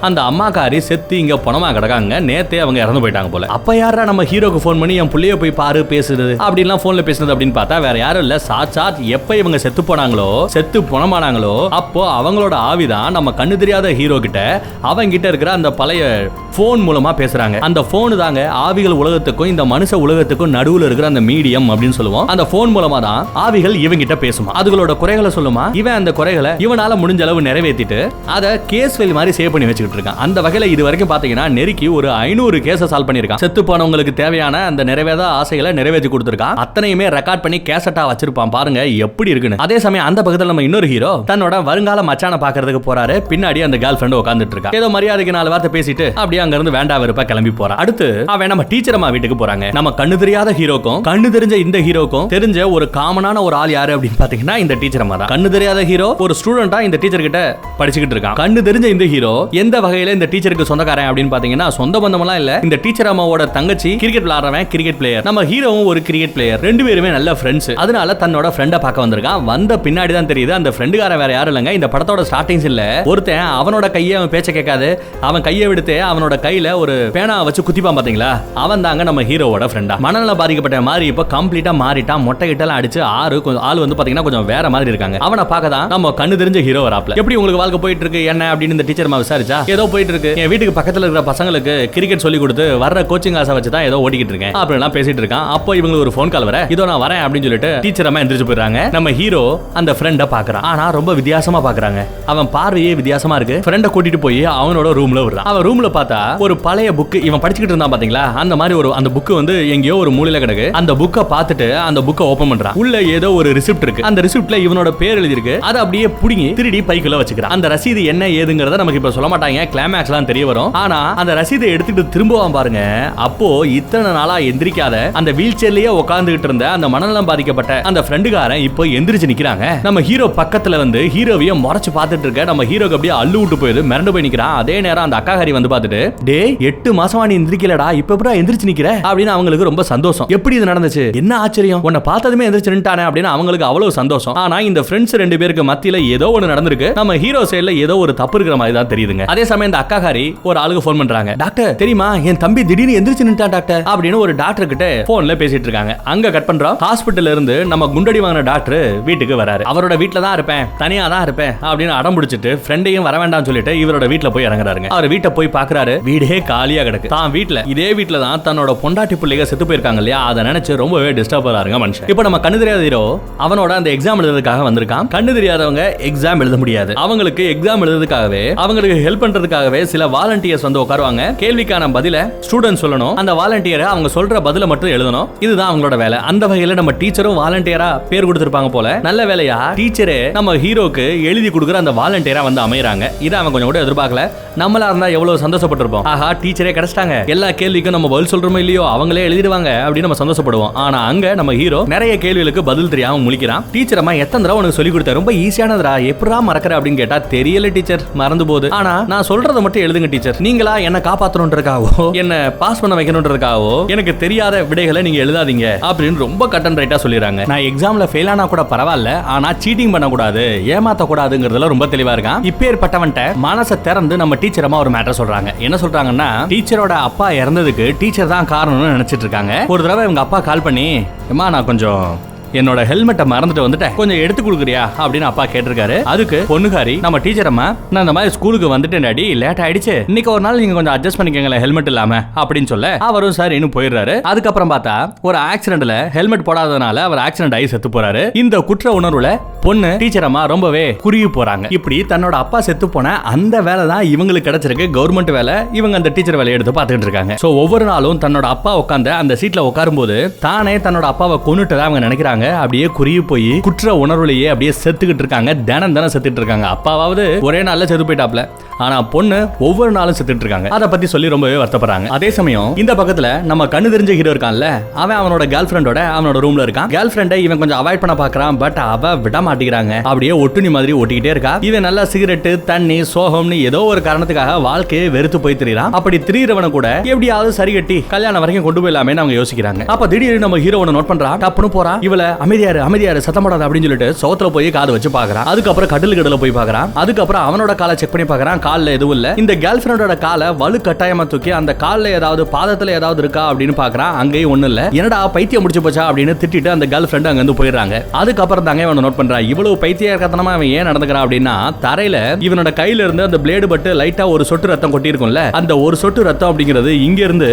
அந்த அம்மாக்காரி செத்து இங்க பணமா கிடக்காங்க, நேத்தே அவங்க இறந்து போயிட்டாங்க போல. அப்ப யாரா நம்ம ஹீரோக்கு போன் பண்ணி என் புள்ளைய போய் பாரு பேசுறது அப்படின்லாம் போன்ல பேசுறது அப்படின்னு பார்த்தா வேற யாரும் இல்ல, சாட்சாத் எப்ப இவங்க செத்து போனாங்களோ, செத்து பணமானாங்களோ அப்போ அவங்களோட ஆவிதான் நம்ம கண்ணு தெரியாத ஹீரோ கிட்ட அவங்க கிட்ட இருக்கிற அந்த பழைய போன் மூலமா பேசுறாங்க. அந்த போன் தாங்க ஆவிகள் உலகத்துக்கும் இந்த மனுஷ உலகத்துக்கும் நடுவுல இருக்கிற அந்த மீடியம் அப்படின்னு சொல்லுவோம். அந்த போன் மூலமா தான் ஆவிகள் இவங்க கிட்ட பேசுமா, அதுகளோட குறைகளை சொல்லுமா. இவன் அந்த குறைகளை இவனால முடிஞ்ச அளவு நிறைவேற்றிட்டு அதை கேஸ் ஃபைல் மாதிரி சேவ் பண்ணி வச்சுக்கிட்டு இருக்கான். அந்த வகையில இது வரைக்கும் பாத்தீங்கன்னா நெருக்கி ஒரு 500 கேஸை சால்வ் பண்ணிருக்கான். செத்து போனவங்களுக்கு தேவையான அந்த நிறைவேற ஆசைகளை நிறைவேற்றி கொடுத்திருக்கான். அத்தனையுமே ரெக்கார்ட் பண்ணி கேசட்டா வச்சிருப்பான். பாருங்க எப்படி இருக்குன்னு. அதே சமயம் அந்த பக்கத்துல நம்ம இன்னொரு ஹீரோ தன்னோட வருங்கால மச்சான பாக்குறதுக்கு போறாரு. பின்னாடி அந்த கேர்ள் ஃப்ரெண்ட் உட்கார்ந்துட்டு இருக்கா. ஏதோ மரியாதைக்கு 4 வார்த்தை பேசிட்டு அப்படியே அங்க இருந்து வேண்டா வெறுப்பா கிளம்பி போறான். அடுத்து அவன் நம்ம டீச்சர் அம்மா வீட்டுக்கு போறாங்க. நம்ம கண்ணு தெரியாத ஹீரோக்கும் கண்ணு தெரிஞ்ச இந்த ஹீரோக்கும் தெரிஞ்ச ஒரு காமனான ஒரு ஆள் யாரு அப்படின்னு பாத்தீங்கன்னா இந்த டீச்சர் அம்மா தான். கண்ணு தெரியாத ஹீரோ ஒரு ஸ்டூடெண்டா இந்த டீச்சர் கிட்ட படிச்சுக்கிட்டு இருக்கான். கண்ணு தெரிஞ்ச இந்த ஹீரோ எந்த வகையில இந்த டீச்சருக்கு சொந்தக்காரன் அப்படின்னு பாத்தீங்கன்னா சொந்த பந்தமெல்லாம் இல்ல. இந்த டீச்சர் அம்மாவோட தங்கச்சி கிரிக்கெட் விளையாடுறவன் கிரிக்கெட் பிளேயர். நம்ம ஹீரோவும் ஒரு கிரிக்கெட் பிளேயர். ரெண்டு பேருமே நல்ல ஃப்ரெண்ட்ஸ். அதனால தன்னோட ஃப்ரெண்ட பார்க்க வந்திருக்கான். வந்த பின்னாடி தான் தெரியுது அந்த ஃப்ரெண்டுகாரன் வேற யாரும் இல்லங்க, இந்த படத்தோட ஸ்டார்டிங்ஸ் இல்ல ஒருத்தன் அவனோட கையை அவன் பேச்ச கேட்காது, அவன் கையை விடுத்து அவனோட கையில ஒரு பேனா வச்சு குத்திப்பான் பாத்தீங்களா, அவன் தாங்க நம்ம ஹீரோவோட ஃப்ரெண்டா. மனநல பாதிக்கப்பட்ட மாதிரி இப்ப கம்ப்ளீட்டா மாறிட்டான். மொட்டை கிட்டலாம் அடிச்சு ஆள் வந்து பாத்தீங்கன்னா கொஞ்சம் வேற மாதிரி இருக்காங்க. அவனை பார்க்க தான் நம்ம கண்ணு தெரிஞ்ச ஹீரோ வராப்ல. எப்படி உங்களுக்கு வாழ்க்கை போயிட்டு இருக்கு என்ன அப்படின்னு இந்த டீச்சர் விசாரிச்சா, ஏதோ போயிட்டு இருக்கு, என் வீட்டுக்கு பக்கத்துல இருக்கிற பசங்களுக்கு கிரிக்கெட் சொல்லி கொடுத்து வர்ற கோச்சிங் ஆசை வச்சு தான் ஏதோ ஓடிக்கிட்டு இருக்கேன் அப்படிலாம் பேசிட்டு இருக்கான். அப்போ இவங்களுக்கு ஒரு ஃபோன் கால் வர, இதோ நான் வரேன் அப்படின்னு சொல்லிட்டு டீச்சர் அம்மா எந்திரிச்சு போயிடுறாங்க. நம்ம ஹீரோ அந்த ஃப்ரெண்ட பாக்குறான். ஆனா ரொம்ப வித்தியாசமா பாக்குறாங்க. அவன் பார்வையே வித்தியாசமா இருக்கு. ஃப்ரெண்ட கூட்டிட்டு போய் அவனோட ரூம்ல விடுறான். அவன் ரூம்ல பார்த்தா ஒரு பழைய புக் இவன் படிச்சுக்கிட்டு இருந்தான் பாத்தீங்களா, அந்த மாதிரி ஒரு அந்த புக் வந்து எங்கேயோ ஒரு மூலையில கிடக்கு. அந்த புக்கை பார்த்துட்டு அந்த புக்கை ஓபன் பண்றான். உள்ள ஏதோ ஒரு ரிசிப்ட் இருக்கு. அந்த ரிசிப்ட்ல இவனோட பேர் எழுதி இருக்கு. அதை அப்படியே புடிங்கி திருடி பைக்குள்ள வச்சுக்கிறான். அந்த ரசீது என்ன ஏதுங்கறத நமக்கு இப்ப சொல்ல மாட்டாங்க, கிளைமாக்ஸ்லாம் தெரிய வரும். ஆனா அந்த ரசீதை எடுத்துட்டு திரும்பவும் பாருங்க. அப்போ இத்தனை நாளா எந்திரிக்காத அந்த வீல் சேர்லயே உட்கார்ந்துகிட்டு இருந்த அந்த மனநலம் பாதிக்கப்பட்ட அந்த ஃப்ரெண்டுகாரன் இப்போ எந்திரிச்சு நிக்கிறாங்க. நம்ம ஹீரோ பக்கத்துல வந்து ஹீரோவைய முறைச்சு பார்த்துட்டு இருக்க. நம்ம ஹீரோக்கு அப்படியே அள்ளு விட்டு போயிது, மிரண்டு போய் நிக்கிறான். அதே நேரம் அந்த அக்காகாரி வந்து பார்த்துட்டு, டே 8 மாசமா நீ எந்திரிக்கலடா, இப்ப எப்படா எந்திரிச்சு நிக்கிற அப்படின்னு அவங்களுக்கு ரொம்ப சந்தோஷம். எப்படி இது நடந்துச்சு, என்ன ஆச்சரியம், உன்னை பார்த்ததுமே எந்திரிச்சு நின்ட்டானே அப்படின்னு அவங்களுக்கு அவ்வளவு சந்தோஷம். ஆனா இந்த ஃப்ரெண்ட்ஸ் 2 பேருக்கு மத்தியில ஏதோ ஒன்னு நடந்திருக்கு. நம்ம ஹீரோ சைடுல ஏதோ ஒரு தப்பு இருக்கிற மாதிரி தான் தெரியுதுங்க. அதே சமயம் இந்த அக்காகாரி ஒரு ஆளுக்கு போன் பண்றாங்க. டாக்டர் தெரியுமா, என் தம்பி திடீர்னு எந்திரிச்சு நின்ட்டான் டாக்டர் அப்படின்னு ஒரு டாக்டர் கிட்ட போன்ல பேசிட்டு இருக்காங்க. அங்க கட் பண்றோம். ஹாஸ்பிடல்ல இருந்து நம்ம குண்டடி வாங்கின டாக்டர் வீட்டுக்கு வராரு. அவரோட வீட்ல தான் இருப்பேன், தனியா தான் இருப்பேன் அப்படின்னு அடம் பிடிச்சிட்டு ஃப்ரெண்டையும் வர வேண்டாம்னு சொல்லிட்டு இவரோட வீட்ல போய் இறங்குறாருங்க. அவர் வீட்டை போய் பாக்குறாரு. வீடே காலியா கிடக்கு. தான் வீட்ல இதே வீட்ல தான் தன்னோட பொண்டாட்டி பிள்ளைங்க செத்து போயிருக்காங்க இல்லையா, அதை நினைச்சு ரொம்பவே டிஸ்டர்ப் ஆறாருங்க மனுஷன். இப்போ நம்ம கண்ணு தெரியாத ஹீரோ அவனோட அந்த எக்ஸாம் எழுதுறதுக்காக வந்திருக்கான். கண்ணு தெரியாதவங்க எக்ஸாம் எழுத முடியாது. அவங்களுக்கு எக்ஸாம் எழுதுறதுக்காகவே அவங்களுக்கு ஹெல்ப் பண்றதுக்காகவே சில வாலண்டியர்ஸ் வந்து உட்காருவாங்க. கேள்விக்கான பதில ஸ்டூடெண்ட் சொல்லணும். அந்த வாலண்டியரை அவங்க சொல்ற பதில மட்டும் எழுதணும். இதுதான் அவங்களோட வேலை. அந்த வகையில நம்ம டீச்சரும் வாலண்டியரா பேர் கொடுத்திருப்பாங்க போல. நல்ல வேலையா டீச்சரே நம்ம ஹீரோக்கு எழுதி கொடுக்குற அந்த வாலண்டியரா வந்து அமையறாங்க. இதை அவன் கொஞ்சம் கூட எதிர்பார்க்கல. நம்மளா இருந்தா எவ்வளவு சந்தோஷப்பட்டிருப்போம். ஆஹா டீச்சரே கிடைச்சிட்டாங்க, எல்லா கேள்விக்கும் நம்ம பதில் சொல்றோமோ இல்லையோ அவங்களே எழுதிடுவாங்க அப்படின்னு நம்ம சந்தோஷப்படுவோம். ஆனா அங்க நம்ம ஹீரோ நிறைய கேள்விகளுக்கு பதில் தெரியாம முழிக்கிறான். டீச்சர் அம்மா எத்தனை தடவை உனக்கு சொல்லி கொடுத்த, ரொம்ப ஈஸியானதுடா, எப்படா மறக்கற அப்படின்னு கேட்டா, தெரியல டீச்சர், மறந்து போகுது. ஆனா நான் சொல்றதை மட்டும் எழுதுங்க டீச்சர், நீங்களா என்ன காப்பாத்தணும்ன்றதுக்காகவோ என்ன பாஸ் பண்ண வைக்கணும்ன்றதுக்காகவோ எனக்கு தெரியாத விடைகளை நீங்க எழுதாதீங்க அப்படின்னு ரொம்ப கட் அண்ட் ரைட்டா சொல்லிடுறாங்க. நான் எக்ஸாம்ல ஃபெயில் ஆனா கூட பரவாயில்ல, ஆனா சீட்டிங் பண்ண கூடாது, ஏமாத்த கூடாதுங்கிறதுல ரொம்ப தெளிவா இருக்கான். இப்பேற்பட்டவன்ட்ட மனசை திறந்து நம்ம டீச்சர் அம்மா ஒரு மேட்டர் சொல்றாங்க. என்ன சொல்றாங்கன்னா, டீச்சரோட அப்பா இறந்ததுக்கு டீச்சர் தான் காரணம்னு நினைச்சிட்டு இருக்காங்க. ஒரு தடவை இவங்க அப்பா கால் பண்ணி, அம்மா நான் கொஞ்சம் என்னோட ஹெல்மெட்டை மறந்துட்டு வந்துட்டேன், கொஞ்சம் எடுத்து கொடுக்குறியா அப்படின்னு அப்பா கேட்டிருக்காரு. அதுக்கு பொண்ணுகாரி, நம்ம டீச்சர் அம்மா நான் இந்த மாதிரி ஸ்கூலுக்கு வந்துட்டேன் டாடி, லேட் ஆயிடுச்சு, இன்னைக்கு ஒரு நாள் நீங்க கொஞ்சம் அட்ஜஸ்ட் பண்ணிக்கங்களேன் ஹெல்மெட் இல்லாம அப்படின்னு சொல்ல அவரும் சார் இன்னும் போயிடுறாரு. அதுக்கப்புறம் பார்த்தா ஒரு ஆக்சிடென்ட்ல ஹெல்மெட் போடாதனால அவர் ஆக்சிடென்ட் ஆகி செத்து போறாரு. இந்த குற்ற உணர்வுல பொண்ணு டீச்சர் அம்மா ரொம்பவே குறுகி போறாங்க. இப்படி தன்னோட அப்பா செத்து போன அந்த வேலை தான் இவங்களுக்கு கிடைச்சிருக்கு, கவர்மெண்ட் வேலை. இவங்க அந்த டீச்சர் வேலையை எடுத்து பார்த்துட்டு இருக்காங்க. சோ ஒவ்வொரு நாளும் தன்னோட அப்பா உட்கார்ந்த அந்த சீட்ல உட்காரும் போது தானே தன்னோட அப்பாவை கொன்னுட்டு அவங்க நினைக்கிறாங்க. அப்படியே குறுகி போய் குற்ற உணர்வுலயே அப்படியே செத்துக்கிட்டு இருக்காங்க. தினம் செத்துட்டு இருக்காங்க. அப்பாவது ஒரே நாள்ல செத்து போயிட்டாப்ல, ஆனா பொண்ணு ஒவ்வொரு நாளும் செத்துட்டு இருக்காங்க. அதை பத்தி சொல்லி ரொம்பவே வருத்தப்படுறாங்க. அதே சமயம் இந்த பக்கத்துல நம்ம கண்ணு தெரிஞ்ச ஹீரோ இருக்கான்ல, அவன் அவனோட கேர்ள் ஃப்ரெண்டோட அவனோட ரூம்ல இருக்கான். கேர்ள் ஃப்ரெண்டை இவன் கொஞ்சம் அவாய்ட் பண்ண பாக்குறான். பட் அவ விட மாட்டேங்கிறாங்க. அப்படியே ஒட்டுனி மாதிரி ஒட்டிக்கிட்டே இருக்கா. இவன் நல்லா சிகரெட்டு தண்ணி சோகம்னு ஏதோ ஒரு காரணத்துக்காக வாழ்க்கையை வெறுத்து போய் திரிறான். அப்படி திரியறவன கூட எப்படியாவது சரி கட்டி கல்யாணம் வரைக்கும் கொண்டு போயிடலாமே அவங்க யோசிக்கிறாங்க. அப்ப திடீர்னு நம்ம ஹீரோவனை நோட் பண்றா. டப்புனு போறா. இவள அமைதியாரு சத்தம் போடாத அப்படின்னு சொல்லிட்டு சோத்துல போய் காது வச்சு பாக்குறான். அதுக்கப்புறம் கடல போய் பாக்குறான். அதுக்கப்புறம் அவனோட காலை செக் பண்ணி பாக்குறான். கால்ல எதுவும் இல்ல. இந்த கேர்ள் ஃபிரெண்டோட காலை வலு கட்டாயமா தூக்கி அந்த கால்ல ஏதாவது பாதத்துல ஏதாவது இருக்கா அப்படின்னு பாக்குறான். அங்கேயும் ஒண்ணு இல்ல. என்னடா பைத்தியம் முடிச்சு போச்சா அப்படின்னு திட்டிட்டு அந்த கேர்ள் ஃபிரெண்ட் அங்க இருந்து போயிடுறாங்க. அதுக்கப்புறம் தாங்க இவன் நோட் பண்றான், இவ்வளவு பைத்தியக்காரத்தனமா அவன் ஏன் நடந்துக்கிறான் அப்படின்னா, தரையில இவனோட கையில இருந்து அந்த பிளேடு பட்டு லைட்டா ஒரு சொட்டு ரத்தம் கொட்டி இருக்கும்ல, அந்த ஒரு சொட்டு ரத்தம் அப்படிங்கிறது இங்க இருந்து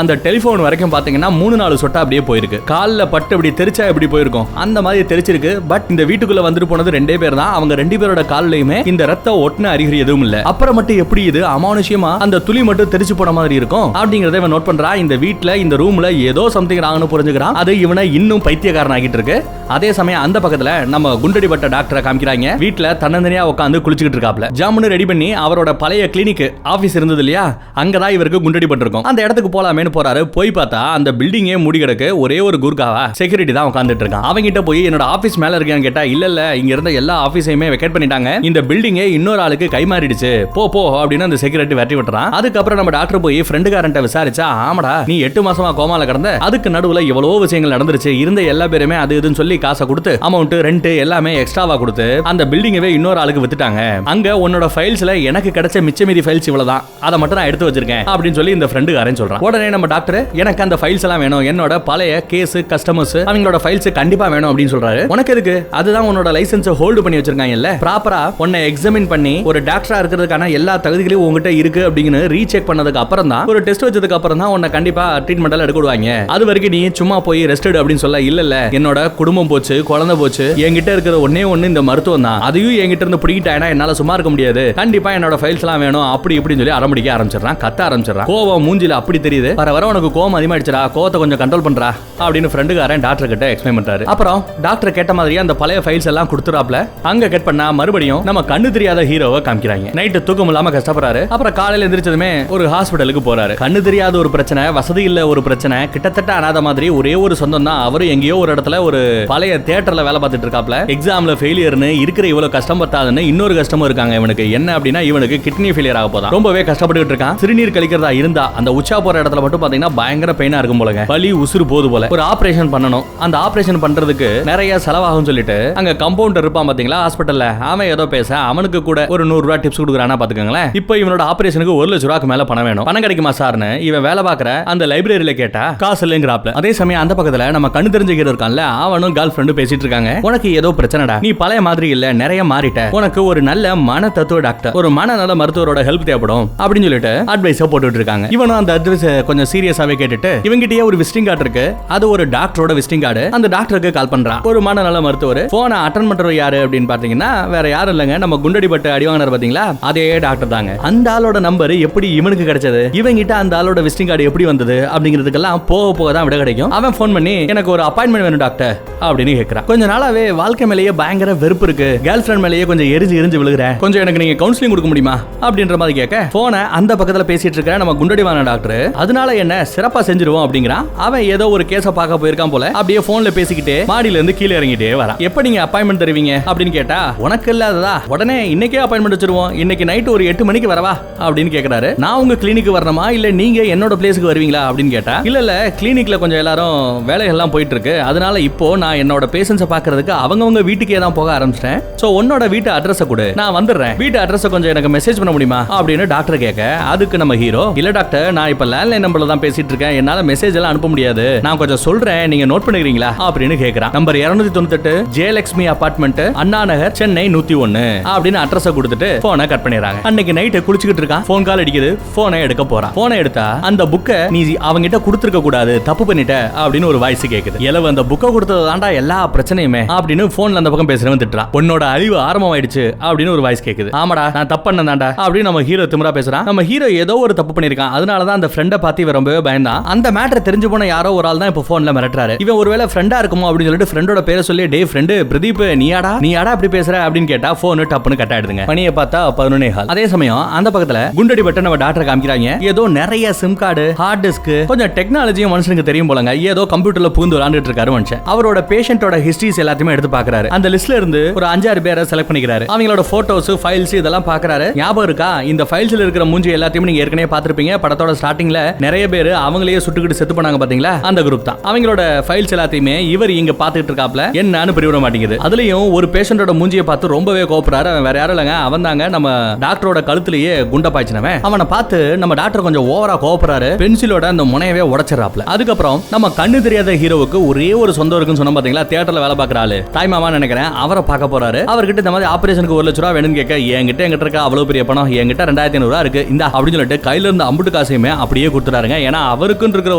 அந்த டெலிபோன் வரைக்கும் பாத்தீங்கன்னா 3-4 சொட்டா அப்படியே போயிருக்கு. கால்ல பட்டு அப்படி தெரிச்சா எப்படி போயிருக்கும் அந்த மாதிரி தெரிச்சிருக்கு. பட் இந்த வீட்டுக்குள்ள வந்துட்டு போனது 2 பேர் தான். அவங்க 2 பேரோட கால்லையுமே இந்த ரத்தம் ஒட்டின அறிகுறி எதுவும் இல்ல. அப்புறம் மட்டும் எப்படி இது அமானுஷ்யமா அந்த துளி மட்டும் தெரிச்சு போன மாதிரி இருக்கும் அப்படிங்கறத இவன் நோட் பண்றா. இந்த வீட்ல இந்த ரூம்ல ஏதோ சம்திங் ராங்னு புரிஞ்சுக்கிறான். அது இவனை இன்னும் பைத்தியக்காரன் ஆகிட்டு இருக்கு. அதே சமயம் அந்த பக்கத்துல நம்ம குண்டடிப்பட்ட டாக்டரை காமிக்கிறாங்க. வீட்ல தன்னந்தனியா உட்காந்து குளிச்சுக்கிட்டு இருக்காப்ல. ஜாமுன்னு ரெடி பண்ணி அவரோட பழைய கிளினிக் ஆபீஸ் இருந்தது இல்லையா, அங்கதான் இவருக்கு குண்டடிப்பட்டு இருக்கும். அந்த இடத்துக்கு போலாமே போறாரு. போய் பார்த்தா அந்த பில்டிங்கே மூடி கிடக்கு. ஒரே ஒரு குர்காவா செக்யூரிட்டி தான் உட்கார்ந்துட்டு இருக்கான். அவங்கிட்ட போய் என்னோட ஆபீஸ் மேல இருக்கான்னு கேட்டா, இல்ல இங்க இருந்த எல்லா ஆபீஸையுமே வெக்கேட் பண்ணிட்டாங்க, இந்த பில்டிங்கே இன்னொரு ஆளுக்கு கை மாறிடுச்சு, போ அப்படின்னு அந்த செக்யூரிட்டி வெட்டி விட்டுறான். அதுக்கப்புறம் நம்ம டாக்டர் போய் ஃப்ரெண்டுக்காரன்ட்ட விசாரிச்சா, ஆமாடா நீ 8 மாசமா கோமால கிடந்த, அதுக்கு நடுவுல எவ்வளவோ விஷயங்கள் நடந்துருச்சு, இருந்த எல்லா பேருமே அது இதுன்னு சொல்லி காசை கொடுத்து அமௌண்ட் ரெண்ட் எல்லாமே எக்ஸ்ட்ராவா கொடுத்து அந்த பில்டிங்கவே இன்னொரு ஆளுக்கு வித்துட்டாங்க. அங்க உன்னோட ஃபைல்ஸ்ல எனக்கு கிடைச்ச மிச்ச மீதி ஃபைல்ஸ் இவ்வளவுதான், அதை மட்டும் நான் எடுத்து வச்சிருக்கேன் அப்படின்னு சொல்லி இந்த ஃப்ரெண்டுக்காரன் சொல்றான். உடனே நம்ம டாக்டர், எனக்கு அந்த ஃபைல்ஸ் எல்லாம் வேணும், என்னோட பழைய கேஸ் கஸ்டமர்ஸ் அவங்களோட ஃபைல்ஸ் கண்டிப்பா வேணும் அப்படின்னு சொல்றாரு. உனக்கு எதுக்கு? அதுதான் உன்னோட லைசென்ஸ் ஹோல்ட் பண்ணி வச்சிருக்காங்கல்ல, ப்ராப்பரா உன்னை எக்ஸாமின் பண்ணி ஒரு டாக்டரா இருக்கிறதுக்கான எல்லா தகுதிகளையும் உங்ககிட்ட இருக்கு அப்படின்னு ரீசெக் பண்ணதுக்கு அப்புறம் தான், ஒரு டெஸ்ட் வச்சதுக்கு அப்புறம் தான் உன்னை கண்டிப்பா ட்ரீட்மெண்ட் எல்லாம் எடுக்க விடுவாங்க. அது வரைக்கும் நீ சும்மா போய் ரெஸ்டட் அப்படின்னு சொல்ல, இல்ல என்னோட குடும்பம் போச்சு, குழந்தை போச்சு, என்கிட்ட இருக்கிற ஒன்னே ஒண்ணு இந்த மருத்துவம் தான், அதையும் என்கிட்ட இருந்து பிடிக்கிட்டானா என்னால சும்மா இருக்க முடியாது, கண்டிப்பா என்னோட ஃபைல்ஸ் எல்லாம் வேணும் அப்படி இப்படின்னு சொல்லி அரமடிக்க ஆரம்பிச்சிடறான், கத்த ஆரம்பிச்சிடறான். கோவம் மூஞ்சில அப்படி தெரியுது. வர உனக்கு கோவம் அதிகமாயிடுச்சுடா, கோவத்தை கொஞ்சம் கண்ட்ரோல் பண்றா அப்படின்னு ஃப்ரெண்டுக்காரன் டாக்டர் கிட்ட எக்ஸ்பிளைன் பண்றாரு. அப்புறம் டாக்டர் கேட்ட மாதிரியே அந்த பழைய ஃபைல்ஸ் எல்லாம் கொடுத்துறாப்ல. அங்க கட் பண்ணா மறுபடியும் நம்ம கண்ணு தெரியாத ஹீரோவை காமிக்கிறாங்க. நைட்டு தூக்கம் இல்லாம கஷ்டப்படுறாரு. அப்புறம் காலையில எந்திரிச்சதுமே ஒரு ஹாஸ்பிடலுக்கு போறாரு. கண்ணு தெரியாத ஒரு பிரச்சனை, வசதி இல்ல ஒரு பிரச்சனை, கிட்டத்தட்ட அனாத மாதிரி ஒரே ஒரு சொந்தம் தான். அவரு எங்கேயோ ஒரு இடத்துல ஒரு பழைய தியேட்டர்ல வேலை பார்த்துட்டு இருக்காப்ல. எக்ஸாம்ல ஃபெயிலியர்னு இருக்கிற இவ்வளவு கஷ்டம் பத்தாதுன்னு இன்னொரு கஷ்டமும் இருக்காங்க இவனுக்கு. என்ன அப்படின்னா இவனுக்கு கிட்னி ஃபெயிலியர் ஆக போதான். ரொம்பவே கஷ்டப்பட்டு இருக்கான். சிறுநீர் கழிக்கிறதா இருந்தா அந்த உச்சா போற இடத்துல மட்டும் பாத்தீங்கன்னா பயங்கர பெயினா இருக்கும் போலங்க. வலி உசுறு போது போல. ஒரு ஆபரேஷன் பண்ணணும். அந்த ஆபரேஷன் பண்றதுக்கு நிறைய செலவாகும் சொல்லிட்டு அங்க கம்பவுண்டர் இருப்பான் பாத்தீங்களா ஹாஸ்பிடல்ல, அவன் ஏதோ பேச அவனுக்கு கூட ஒரு 100 ரூபாய் டிப்ஸ் கொடுக்குறானா பாத்துக்கங்களேன். இப்போ இவனோட ஆபரேஷனுக்கு 1 லட்சம் ரூபாய்க்கு மேல பணம் வேணும். பணம் கிடைக்குமா சார்னு இவன் வேலை பாக்குற அந்த லைப்ரரியில கேட்டா காசு இல்லைங்கிறாப்ல. அதே சமயம் அந்த பக்கத்துல நம்ம கண்ணு தெரிஞ்ச ஹீரோ இருக்கான்ல, அவனும் கேர்ள் ஃப்ரெண்டும் பேசிட்டு இருக்காங்க. உனக்கு ஏதோ பிரச்சனைடா, நீ பழைய மாதிரி இல்ல, நிறைய மாறிட்ட, உனக்கு ஒரு நல்ல மன தத்துவ டாக்டர், ஒரு மனநல மருத்துவரோட ஹெல்ப் தேவைப்படும் அப்படின்னு சொல்லிட்டு அட்வைஸ் போட்டுட்டு இருக்காங்க. இவனும் அந்த அட்வைஸ் கொஞ்சம் சீரியஸாவே கேட்டுட்டு இவங்கிட்டயே ஒரு விசிட்டிங் கார்டு இருக்கு, அது ஒரு டாக்டரோட விசிட்டிங் கார்டு. அந்த டாக்டருக்கு கால் பண்றான். ஒரு மனநல மருத்துவர். போனை அட்டெண்ட் பண்றவர் யாரு அப்படின்னு பாத்தீங்கன்னா வேற யாரும் இல்லங்க, நம்ம குண்டடிப்பட்டு அடி வாங்கினார் பாத்தீங்களா அதே டாக்டர் தாங்க. அந்த ஆளோட நம்பர் எப்படி இவனுக்கு கிடைச்சது, இவங்கிட்ட அந்த ஆளோட விசிட்டிங் கார்டு எப்படி வந்தது அப்படிங்கிறதுக்கெல்லாம் போக போக தான் விட கிடைக்கும். அவன் போன் பண்ணி எனக்கு ஒரு அப்பாயின்மெண்ட் வேணும் டாக்டர் அப்படின்னு கேட்கிறான். கொஞ்ச நாளாவே வாழ்க்கை மேலேயே பயங்கர வெறுப்பு இருக்கு, கேர்ள் ஃப்ரெண்ட் மேலேயே கொஞ்சம் எரிஞ்சு விழுகிறேன், கொஞ்சம் எனக்கு நீங்க கவுன்சிலிங் கொடுக்க முடியுமா அப்படின்ற மாதிரி கேட்க, போனை அந்த பக்கத்துல பேசிட்டு இருக்க நம்ம குண்டடிவான டாக்டர் அதனால என்ன சிறப்பா செஞ்சிருவோம் அப்படிங்கிறான். அவன் ஏதோ ஒரு கேஸ பார்க்க போயிருக்கான் போல. அப்படியே போன்ல பேசிக்கிட்டே மாடியில இருந்து கீழே இறங்கிட்டே வரான். எப்ப நீங்க அப்பாயின்மெண்ட் தருவீங்க அப்படின்னு கேட்டா, உனக்கு இல்லாததா, உடனே இன்னைக்கே அப்பாயின்மெண்ட் வச்சிருவோம், இன்னைக்கு நைட் ஒரு 8 மணிக்கு வரவா அப்படின்னு கேக்குறாரு. நான் உங்க கிளினிக் வரணுமா இல்ல நீங்க என்னோட பிளேஸ்க்கு வருவீங்களா அப்படின்னு கேட்டா, இல்ல கிளினிக்ல கொஞ்சம் எல்லாரும் வேலைகள் எல்லாம் போயிட்டு இருக்கு, அதனால இப்போ நான் என்னோட பேஷண்ட்ஸை பாக்குறதுக்கு அவங்கவங்க வீட்டுக்கே தான் போக ஆரம்பிச்சிட்டேன். சோ உன்னோட வீட்டு அட்ரஸ் கொடு, நான் வந்துடுறேன், வீட்டு அட்ரஸ் கொஞ்சம் எனக்கு மெசேஜ் பண்ண முடியுமா அப்படின்னு டாக்டர் கேட்க, அதுக்கு நம்ம ஹீரோ, இல்ல டாக்டர் நான் இப்ப லேண்ட்லைன் நம்பர்ல தான் பேசிட்டு இருக்கேன், என்னால மெசேஜ் எல்லாம் அனுப்ப முடியாது, நான் கொஞ்சம் சொல்றேன் நீங்க நோட் பண்ணிக்கிறீங்களா அப்படின்னு கேக்குறான். நம்பர் 298 ஜெயலட்சுமி அபார்ட்மெண்ட், அண்ணா நகர், சென்னை 101 அப்படின்னு அட்ரஸ் கொடுத்துட்டு போனை கட் பண்ணிடுறாங்க. அன்னைக்கு நைட் குளிச்சுக்கிட்டு இருக்கான். போன் கால் அடிக்குது. போனை எடுக்க போறான். போனை எடுத்தா அந்த புக்கை நீ அவங்கிட்ட கொடுத்துருக்க கூடாது, தப்பு பண்ணிட்ட அப்படின்னு ஒரு வாய்ஸ் கேக்குது. எலவு அந்த புக்கை கொடுத்தது தாண்டா எல்லா பிரச்சனையுமே அப்படின்னு போன்ல அந்த பக்கம் பேசுறவன் திட்டுறான். உன்னோட அழிவு ஆரம்பமாயிடுச்சு அப்படின்னு ஒரு வாய்ஸ் கேக்குது. ஆமாடா நான் தப்பு பண்ணதாண்டா அப்படின்னு நம்ம ஹீரோ திமிரா பேசுறான். நம்ம ஹீரோ ஏதோ ஒரு தப்பு பண்ணிருக்கான், அதனாலதான் அந்த ஃப்ரெண்டை பார்த்து இவன் ரொம்பவே பயந்தான். அந்த மேட்டர் தெரிஞ்சு போன யாரோ ஒரு ஆள் தான் இப்ப போன்ல மிரட்டுறாரு. இவன் ஒருவேளை ஃப்ரெண்டா இருக்குமோ அப்படின்னு சொல்லிட்டு ஃப்ரெண்டோட பேரை சொல்லி, டே ஃப்ரெண்டு பிரதீப் நீயாடா அப்படி பேசுற அப்படின்னு கேட்டா போன் டப்புன்னு கட் ஆயிடுதுங்க. மணியை பார்த்தா 11:15. அதே சமயம் அந்த பக்கத்துல குண்டடிப்பட்ட நம்ம டாக்டர் காமிக்கிறாங்க. ஏதோ நிறைய சிம் கார்டு, ஹார்ட் டிஸ்க், கொஞ்சம் டெக்னாலஜியும் மனுஷனுக்கு தெரியும் போலங்க. ஏதோ கம்ப்யூட்டர்ல பூந்து விளையாண்டுட்டு இருக்காரு மனுஷன். அவரோட பேஷண்டோட ஹிஸ்டரிஸ் எல்லாத்தையுமே எடுத்து பாக்குறாரு. அந்த லிஸ்ட்ல இருந்து ஒரு 5-6 பேரை செலக்ட் பண்ணிக்கிறாரு. அவங்களோட போட்டோஸ், ஃபைல்ஸ் இதெல்லாம் பாக்குறாரு. ஞாபகம் இருக்கா, இந்த ஃபைல்ஸ்ல இருக்கிற மூஞ்சி எல்லாத்தையும் நீங்க ஏற்கனவே பாத்திருப்பீங்க, படத்தோட ஸ்டார்டிங்ல நிறைய நிறைய பேர் அவங்களையே சுட்டுக்கிட்டு செத்து பண்ணாங்க பாத்தீங்களா, அந்த குரூப் தான். அவங்களோட ஃபைல்ஸ் எல்லாத்தையுமே இவர் இங்க பாத்துக்கிட்டு இருக்காப்ல, என்னன்னு புரிய மாட்டேங்குது. அதுலயும் ஒரு பேஷண்டோட மூஞ்சியை பார்த்து ரொம்பவே கோபப்படுறாரு. அவன் வேற யாரும் இல்லங்க, அவன் தாங்க நம்ம டாக்டரோட கழுத்துலயே குண்ட பாய்ச்சினவன். அவனை பார்த்து நம்ம டாக்டர் கொஞ்சம் ஓவரா கோபப்படுறாரு, பென்சிலோட அந்த முனையவே உடைச்சிடறாப்ல. அதுக்கப்புறம் நம்ம கண்ணு தெரியாத ஹீரோவுக்கு ஒரே ஒரு சொந்தம் இருக்குன்னு சொன்ன பாத்தீங்களா, தியேட்டர்ல வேலை பார்க்குற ஆளு தாய் மாமா நினைக்கிறேன், அவரை பார்க்க போறாரு. அவர்கிட்ட இந்த மாதிரி ஆபரேஷனுக்கு 1 லட்சம் ரூபாய் வேணும்னு கேட்க, என்கிட்ட இருக்க அவ்வளவு பெரிய பணம், என்கிட்ட 2500 ரூபாய் இருக்கு இந்த அப்படின்னு சொல்லிட்டு கையில இருந்த அம்புட்டு காசையுமே அப்படியே கொடுத்துறாருங்க. ஏன்னா அவருக்கு இருக்கிற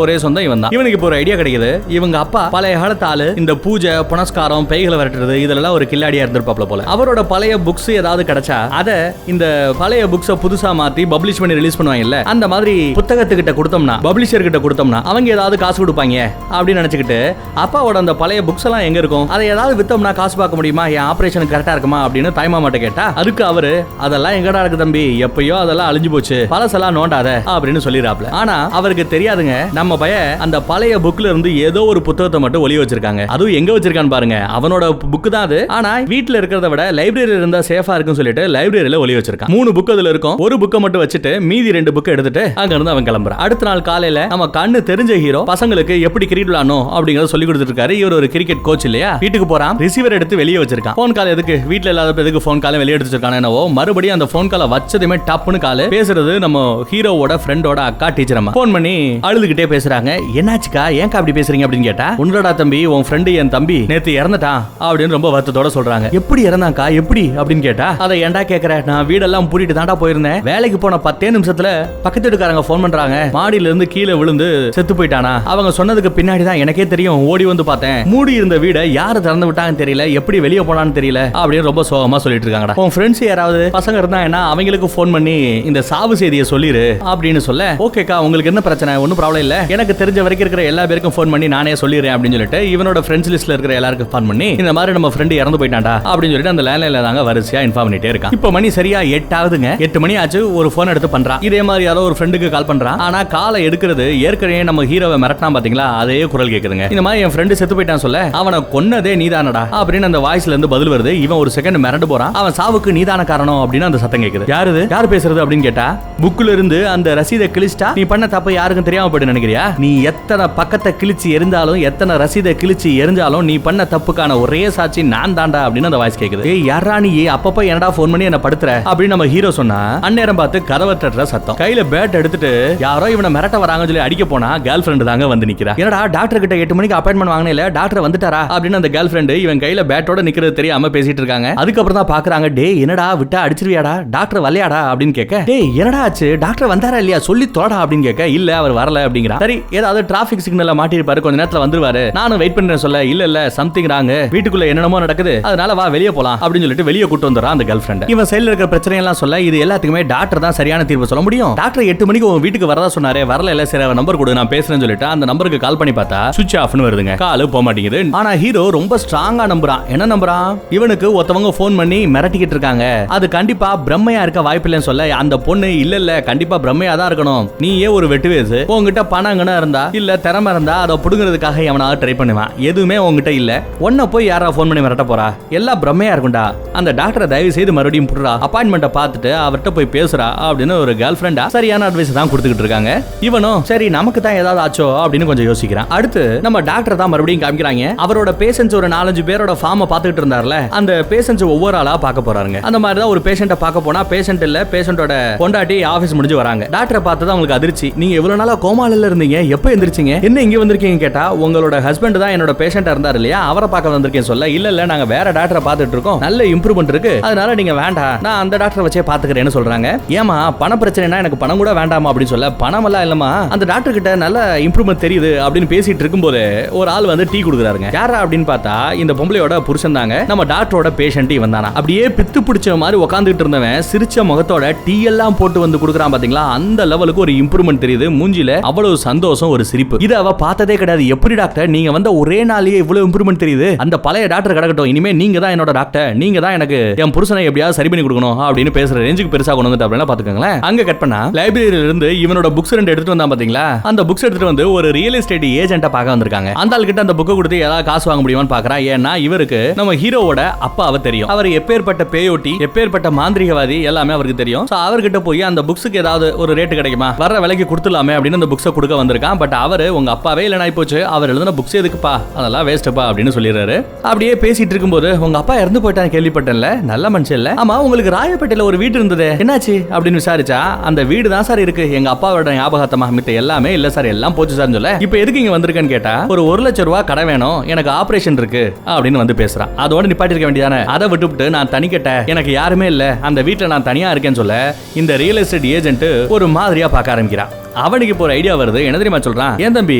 ஒரே சொந்தம் இவன் தான். இவனுக்கு இப்போ ஒரு ஐடியா கிடைக்குது. இவங்க அப்பா பழைய காலத்து ஆளு, இந்த பூஜை புனஸ்காரம் பேய்களை விரட்டுறது இதெல்லாம் ஒரு கில்லாடியா இருந்திருப்பாப்ல போல. அவரோட பழைய புக்ஸ் ஏதாவது கிடைச்சா அத இந்த பழைய புக்ஸ புதுசா மாத்தி பப்ளிஷ் பண்ணி ரிலீஸ் பண்ணுவாங்கல்ல, அந்த மாதிரி புத்தகத்துக்கிட்ட கொடுத்தோம்னா, பப்ளிஷர் கிட்ட கொடுத்தோம்னா அவங்க ஏதாவது காசு கொடுப்பாங்க அப்படின்னு நினைச்சுக்கிட்டு அப்பாவோட அந்த பழைய புக்ஸ் எல்லாம் எங்க இருக்கும், அதை ஏதாவது வித்தோம்னா காசு பார்க்க முடியுமா, என் ஆபரேஷனுக்கு கரெக்டா இருக்குமா அப்படின்னு தாய்மாமாட்ட கேட்டா, அதுக்கு அவரு அதெல்லாம் எங்கடா இருக்கு தம்பி, எப்பயோ அதெல்லாம் அழிஞ்சு போச்சு, பழசெல்லாம் நோண்டாத அப்படின்னு சொல்லிடுறாப்ல. ஆனா அவருக்கு தெரியாதுங்க, நம்ம பய அந்த பழைய புக்ல இருந்து ஏதோ ஒரு புத்தகத்தை மட்டும் ஒளிய வச்சிருக்காங்க. அதுவும் எங்க வச்சிருக்கான்னு பாருங்க, அவனோட புக் தான் அது. ஆனா வீட்ல இருக்கிறத விட லைப்ரரியில இருந்தா சேஃபா இருக்குன்னு சொல்லிட்டு லைப்ரரியில ஒளிய வச்சிருக்கான். 3 புக் அதுல இருக்கும். ஒரு புக்கை மட்டும் வச்சுட்டு மீதி 2 புக்கை எடுத்துட்டு அங்க இருந்து அவன் கிளம்புறான். அடுத்த நாள் காலையில நம்ம கண்ணு தெரிஞ்ச ஹீரோ பசங்களுக்கு எப்படி கிரிக்கெட் விளையாடணும் அப்படிங்கறத சொல்லி கொடுத்துட்டு இருக்காரு. இவர் ஒரு கிரிக்கெட் கோச் இல்லையா, வீட்டுக்கு போறான், ரிசீவர் எடுத்து வெளியே வச்சிருக்கான். போன் கால் எதுக்கு, வீட்ல இல்லாத எதுக்கு போன் கால் வெளியே எடுத்து வச்சிருக்கானோ என்னவோ, மறுபடியும் அந்த போன் காலை வச்சதுமே டப்புன்னு கால் பேசுறது நம்ம ஹீரோவோட ஃப்ரெண்டோட அக்கா டீச்சர் அம்மா. போன் பண்ணி அழுதுகிட்டே பேசுறாங்க. என்னாச்சுக்கா, ஏன்க்கா அப்படி பேசுறீங்க அப்படின்னு கேட்டா, உன்னோட தம்பி உன் ஃப்ரெண்டு என் தம்பி நேத்து இறந்துட்டான் அப்படின்னு ரொம்ப வருத்தத்தோட சொல்றாங்க. எப்படி இறந்தாக்கா, எப்படி அப்படின்னு கேட்டா, அதை ஏன்டா கேக்குற, நான் வீடெல்லாம் பூட்டிட்டு தாண்டா போயிருந்தேன், வேலைக்கு போன 10 நிமிஷத்துல பக்கத்து வீட்டுக்காரங்க போன் பண்றாங்க, மாடியில இருந்து கீழே விழுந்து செத்து போயிட்டானா, அவங்க சொன்னதுக்கு பின்னாடி தான் எனக்கே தெரியும், ஓடி வந்து பார்த்தேன், மூடி இருந்த வீட யாரு திறந்து விட்டாங்கன்னு தெரியல, எப்படி வெளியே போனான்னு தெரியல அப்படின்னு ரொம்ப சோகமா சொல்லிட்டு இருக்காங்கடா. உன் ஃப்ரெண்ட்ஸ் யாராவது பசங்க இருந்தாங்கன்னா அவங்களுக்கு போன் பண்ணி இந்த சாவு செய்தியை சொல்லிரு அப்படின்னு சொல்ல, ஓகேக்கா உங்களுக்கு என்ன பிரச்சனை, ஒன்னும் ப்ராப்ளம் இல்ல, எனக்கு தெரிஞ்ச வரைக்கும் இருக்கிற எல்லா பேருக்கும் போன் பண்ணி நானே சொல்லிடுறேன் அப்படின்னு சொல்லிட்டு இவனோட ஃப்ரெண்ட்ஸ் லிஸ்ட்ல இருக்கிற எல்லாருக்கும் போன் பண்ணி இந்த மாதிரி நம்ம ஃப்ரெண்ட் இறந்து போயிட்டான்டா அப்படின்னு சொல்லிட்டு அந்த லேண்ட்லைன்ல தாங்க வரிசையா இன்ஃபார்ம் பண்ணிட்டே இருக்கான். இப்போ மணி சரியா 8 ஆகுதுங்க. 8 மணி ஆச்சு. ஒரு போன் எடுத்து பண்றான். இதே மாதிரி யாரோ ஒரு ஃப்ரெண்டுக்கு கால் பண்றான். ஆனா காலை எடுக்கிறது ஏற்கனவே நம்ம ஹீரோவை மிரட்டினா பாத்தீங்களா, அதே குரல் கேக்குதுங்க. இந்த மாதிரி என் ஃப்ரெண்டு செத்து போயிட்டான் சொல்ல, அவனை கொன்னதே நீதானடா அப்படின்னு அந்த வாய்ஸ்ல இருந்து பதில் வருது. இவன் ஒரு செகண்ட் மிரண்டு போறான். அவன் சாவுக்கு நீதான காரணம் அப்படின்னு அந்த சத்தம் கேக்குது. யாரு யார் பேசுறது அப்படின்னு கேட்டா, புக்ல இருந்து அந்த ரசீதை கிழிச்சிட்டா நீ பண்ண தப்பு யாருக்கும் தெரியாம போயிட்டு நினைக்கிறியா, நீ எத்தனை பக்கத்தை கிழிச்சு எரிந்தாலும் எத்தனை ரசீதை கிழிச்சு எரிஞ்சாலும் நீ பண்ண தப்புக்கான ஒரே சாட்சி நான் தாண்டா அப்படின்னு அந்த வாய்ஸ் கேக்குது. ஏய் யாரா நீ, அப்பப்ப என்னடா போன் பண்ணி என்ன படுத்துற அப்படின்னு நம்ம ஹீரோ சொன்னா, அந்நேரம் பார்த்து கதவை தட்டுற சத்தம். கையில பேட் எடுத்துட்டு யாரோ இவனை மிரட்ட வராங்கன்னு சொல்லி அடிக்க போனா கேர்ள் ஃப்ரெண்ட் தாங்க வந்து நிக்கிறா. என்னடா டாக்டர் கிட்ட 8 மணிக்கு அப்பாயின்மெண்ட் வாங்கினேல, டாக்டர் வந்துட்டாரா அப்படின்னு அந்த கேர்ள் ஃப்ரெண்ட் இவன் கையில பேட்டோட நிக்கிறது தெரியாம பேசிட்டு இருக்காங்க. அதுக்கப்புறம் தான் பாக்குறாங்க, டேய் என்னடா விட்டா அடிச்சிருவியாடா, டாக்டர் வரலையாடா அப்படின்னு கேட்க, டேய் என்னடா ஆச்சு, டாக்டர் வந்தாரா இல்லையா சொல்லி தோடா அப்படின்னு கேட்க, இல்ல அவர் வரல அப்படிங்கிறா. சரி ஏதாவது டிராபிக் சிக்னல்ல மாட்டிருப்பாரு, கொஞ்ச நேரத்துல வந்துருவாரு, நானும் வெயிட் பண்றேன் சொல்ல, இல்ல சம்திங் ராங், வீட்டுக்குள்ள என்னென்னமோ நடக்குது, அதனால வா வெளியே போலாம் அப்படின்னு சொல்லிட்டு வெளியே கூட்டு வந்துறான் அந்த கேர்ள் ஃப்ரெண்ட். இவன் சைடுல இருக்கிற பிரச்சனை எல்லாம் சொல்ல, இது எல்லாத்துக்குமே டாக்டர் தான் சரியான தீர்வு சொல்ல முடியும். டாக்டர் 8 மணிக்கு உங்க வீட்டுக்கு வரதா சொன்னாரே, வரல இல்ல, சரி நம்பர் கொடு நான் பேசுறேன்னு சொல்லிட்டு அந்த நம்பருக்கு கால் பண்ணி பார்த்தா சுவிட்ச் ஆஃப்னு வருதுங்க, கால் போக மாட்டேங்குது. ஆனா ஹீரோ ரொம்ப ஸ்ட்ராங்கா நம்புறான். என்ன நம்புறான், இவனுக்கு ஒருத்தவங்க போன் பண்ணி மிரட்டிக்கிட்டு இருக்காங்க, அது கண்டிப்பா பிரம்மையா இருக்க வாய்ப்பில்லைன்னு சொல்ல, அந்த பொண்ணு இல்ல கண்டிப்பா பிரம்மையா தான் இருக்கணும், நீயே ஒரு வெட்டு வேசு, உங்ககிட்ட பணங்கனா இருந்தா இல்ல திறமை இருந்தா அதை புடுங்கிறதுக்காக எவனாவது ட்ரை பண்ணுவான், எதுவுமே உங்ககிட்ட இல்ல, உன்ன போய் யாரா போன் பண்ணி மிரட்ட போறா, எல்லாம் பிரம்மையா இருக்கும்டா, அந்த டாக்டரை தயவு செய்து மறுபடியும் புடுறா, அப்பாயின்மெண்ட்டை பார்த்துட்டு அவர்கிட்ட போய் பேசுறா அப்படின்னு ஒரு கேர்ள் ஃப்ரெண்டா சரியான அட்வைஸ் தான் கொடுத்துக்கிட்டு இருக்காங்க. இவனும் சரி நமக்கு தான் ஏதாவது ஆச்சோ அப்படின்னு கொஞ்சம் யோசிக்கிறான். அடுத்து நம்ம டாக்டர் தான் மறுபடியும் காமிக்கிறாங்க. அவரோட பேஷண்ட்ஸ் ஒரு 4-5 பேரோட ஃபார்மை பார்த்துட்டு இருந்தார்ல, அந்த பேஷண்ட்ஸ் ஒவ்வொரு ஆளா பார்க்க போறாங்க. அந்த மாதிரி தான் ஒரு பேஷண்ட்டை பார்க்க போனா பேஷண்ட் இல்ல, பேஷண்டோட பொண்டாட்டி ஆபீஸ் முடிஞ்சு வராங்க. டாக்டரை பார்த்தது அவங்களுக்கு அதிர்ச்சி. நீங்க இவ்வளவு நாளா கோமால இருந்தீங்க, எப்ப எந்திரிச்சீங்க, என்ன இங்க வந்திருக்கீங்க கேட்டா, உங்களோட ஹஸ்பண்ட் தான் என்னோட பேஷண்டா இருந்தார் இல்லையா, அவரை பார்க்க வந்திருக்கேன் சொல்ல, இல்ல நாங்க வேற டாக்டரை பார்த்துட்டு இருக்கோம், நல்ல இம்ப்ரூவ்மெண்ட் இருக்கு, அதனால நீங்க வேண்டாம், நான் அந்த டாக்டரை வச்சே பாத்துக்கிறேன்னு சொல்றாங்க. ஏமா பண பிரச்சனைனா எனக்கு பணம் கூட வேண்டாமா அப்படின்னு சொல்ல, பணம் எல்லாம் இல்லமா, அந்த டாக்டர் கிட்ட நல்ல இம்ப்ரூவ்மெண்ட் தெரியுது அப்படின்னு பேசிட்டு இருக்கும்போது ஒரு ஆள் வந்து டீ கொடுக்குறாருங்க. யாரா அப்படின்னு பார்த்தா இந்த பொம்பளையோட புருஷன் தாங்க, நம்ம டாக்டரோட பேஷண்ட் இவன் தானா. அப்படியே பித்து பிடிச்ச மாதிரி உட்காந்துட்டு இருந்தவன் சிரிச்ச முகத்தோட டீ எல்லாம் போட்டு வந்து கொடுக்குறான் பாத்தீங்களா, அந்த லெவலுக்கு ஒரு இம்ப்ரூவ்மெண்ட் தெரியுது. மூஞ்சில அவ்வளவு சந்தோஷம், ஒரு சிரிப்பு. இத அவ பார்த்ததே கிடையாது. எப்படி டாக்டர் நீங்க வந்த ஒரே நாளையே இவ்வளவு இம்ப்ரூவ்மெண்ட் தெரியுது, அந்த பழைய டாக்டர் கிடக்கட்டும், இனிமே நீங்க தான் என்னோட டாக்டர், நீங்க தான் எனக்கு என் புருஷனை எப்படியாவது சரி பண்ணி கொடுக்கணும் அப்படின்னு பேசுற ரேஞ்சுக்கு பெருசா கொண்டு வந்துட்டு அப்படின்னா பாத்துக்கோங்களேன். அங்க கட் பண்ணா லைப்ரரியில இருந்து இவனோட புக்ஸ் 2 எடுத்துட்டு வந்தான் பாத்தீங்களா, அந்த புக்ஸ் எடுத்துட்டு வந்து ஒரு ரியல் எஸ்டேட் ஏஜென்ட்டை பார்க்க வந்திருக்காங்க. அந்த ஆள் கிட்ட அந்த புக்கை கொடுத்து ஏதாவது காசு வாங்க முடியுமான்னு பாக்குறா. ஏன்னா இவருக்கு நம்ம ஹீரோவோட அப்பாவை தெரியும், அவர் எப்பேற்பட்ட பேயோட்டி எப்பேற்பட்ட மாந்திரிகவாதி எல்லாமே அவருக்கு தெரியும். அவர்கிட்ட போய் அந்த புக்ஸுக்கு ஏதாவது ஒரு ரேட் கிடைக்குமா, வர விலைக்கு கொடுத்து கொடுத்துலாமே அப்படின்னு அந்த புக்ஸை கொடுக்க வந்திருக்கான். பட் அவரு உங்க அப்பாவே இல்லைனா போச்சு, அவர் எழுதின புக்ஸ் எதுக்குப்பா, அதெல்லாம் வேஸ்ட்ப்பா அப்படின்னு சொல்லிடுறாரு. அப்படியே பேசிட்டு இருக்கும்போது உங்க அப்பா இறந்து போயிட்டான்னு கேள்விப்பட்டேன்ல, நல்ல மனுஷன் இல்ல. ஆமா, உங்களுக்கு ராயப்பேட்டையில ஒரு வீடு இருந்தது, என்னாச்சு அப்படின்னு விசாரிச்சா, அந்த வீடு தான் சார் இருக்கு, எங்க அப்பாவோட ஞாபகத்தமா, மித்த எல்லாமே இல்ல சார், எல்லாம் போச்சு சார் சொல்ல. இப்போ எதுக்கு இங்க வந்திருக்கேன்னு கேட்டா, ஒரு 1 லட்சம் ரூபாய் கடை வேணும், எனக்கு ஆபரேஷன் இருக்கு அப்படின்னு வந்து பேசுறான். அதோட நிப்பாட்டி இருக்க வேண்டியதானே, அதை விட்டுவிட்டு நான் தனி கட்ட, எனக்கு யாருமே இல்ல, அந்த வீட்டுல நான் தனியா இருக்கேன்னு சொல்ல இந்த ரியல் எஸ்டேட் ஏஜென்ட் ஒரு மாதிரியா பார்க்க ஆரம்பிக்கிறான். அவனுக்கு இப்போ ஒரு ஐடியா வருது. என்ன தெரியுமா சொல்றான், ஏன் தம்பி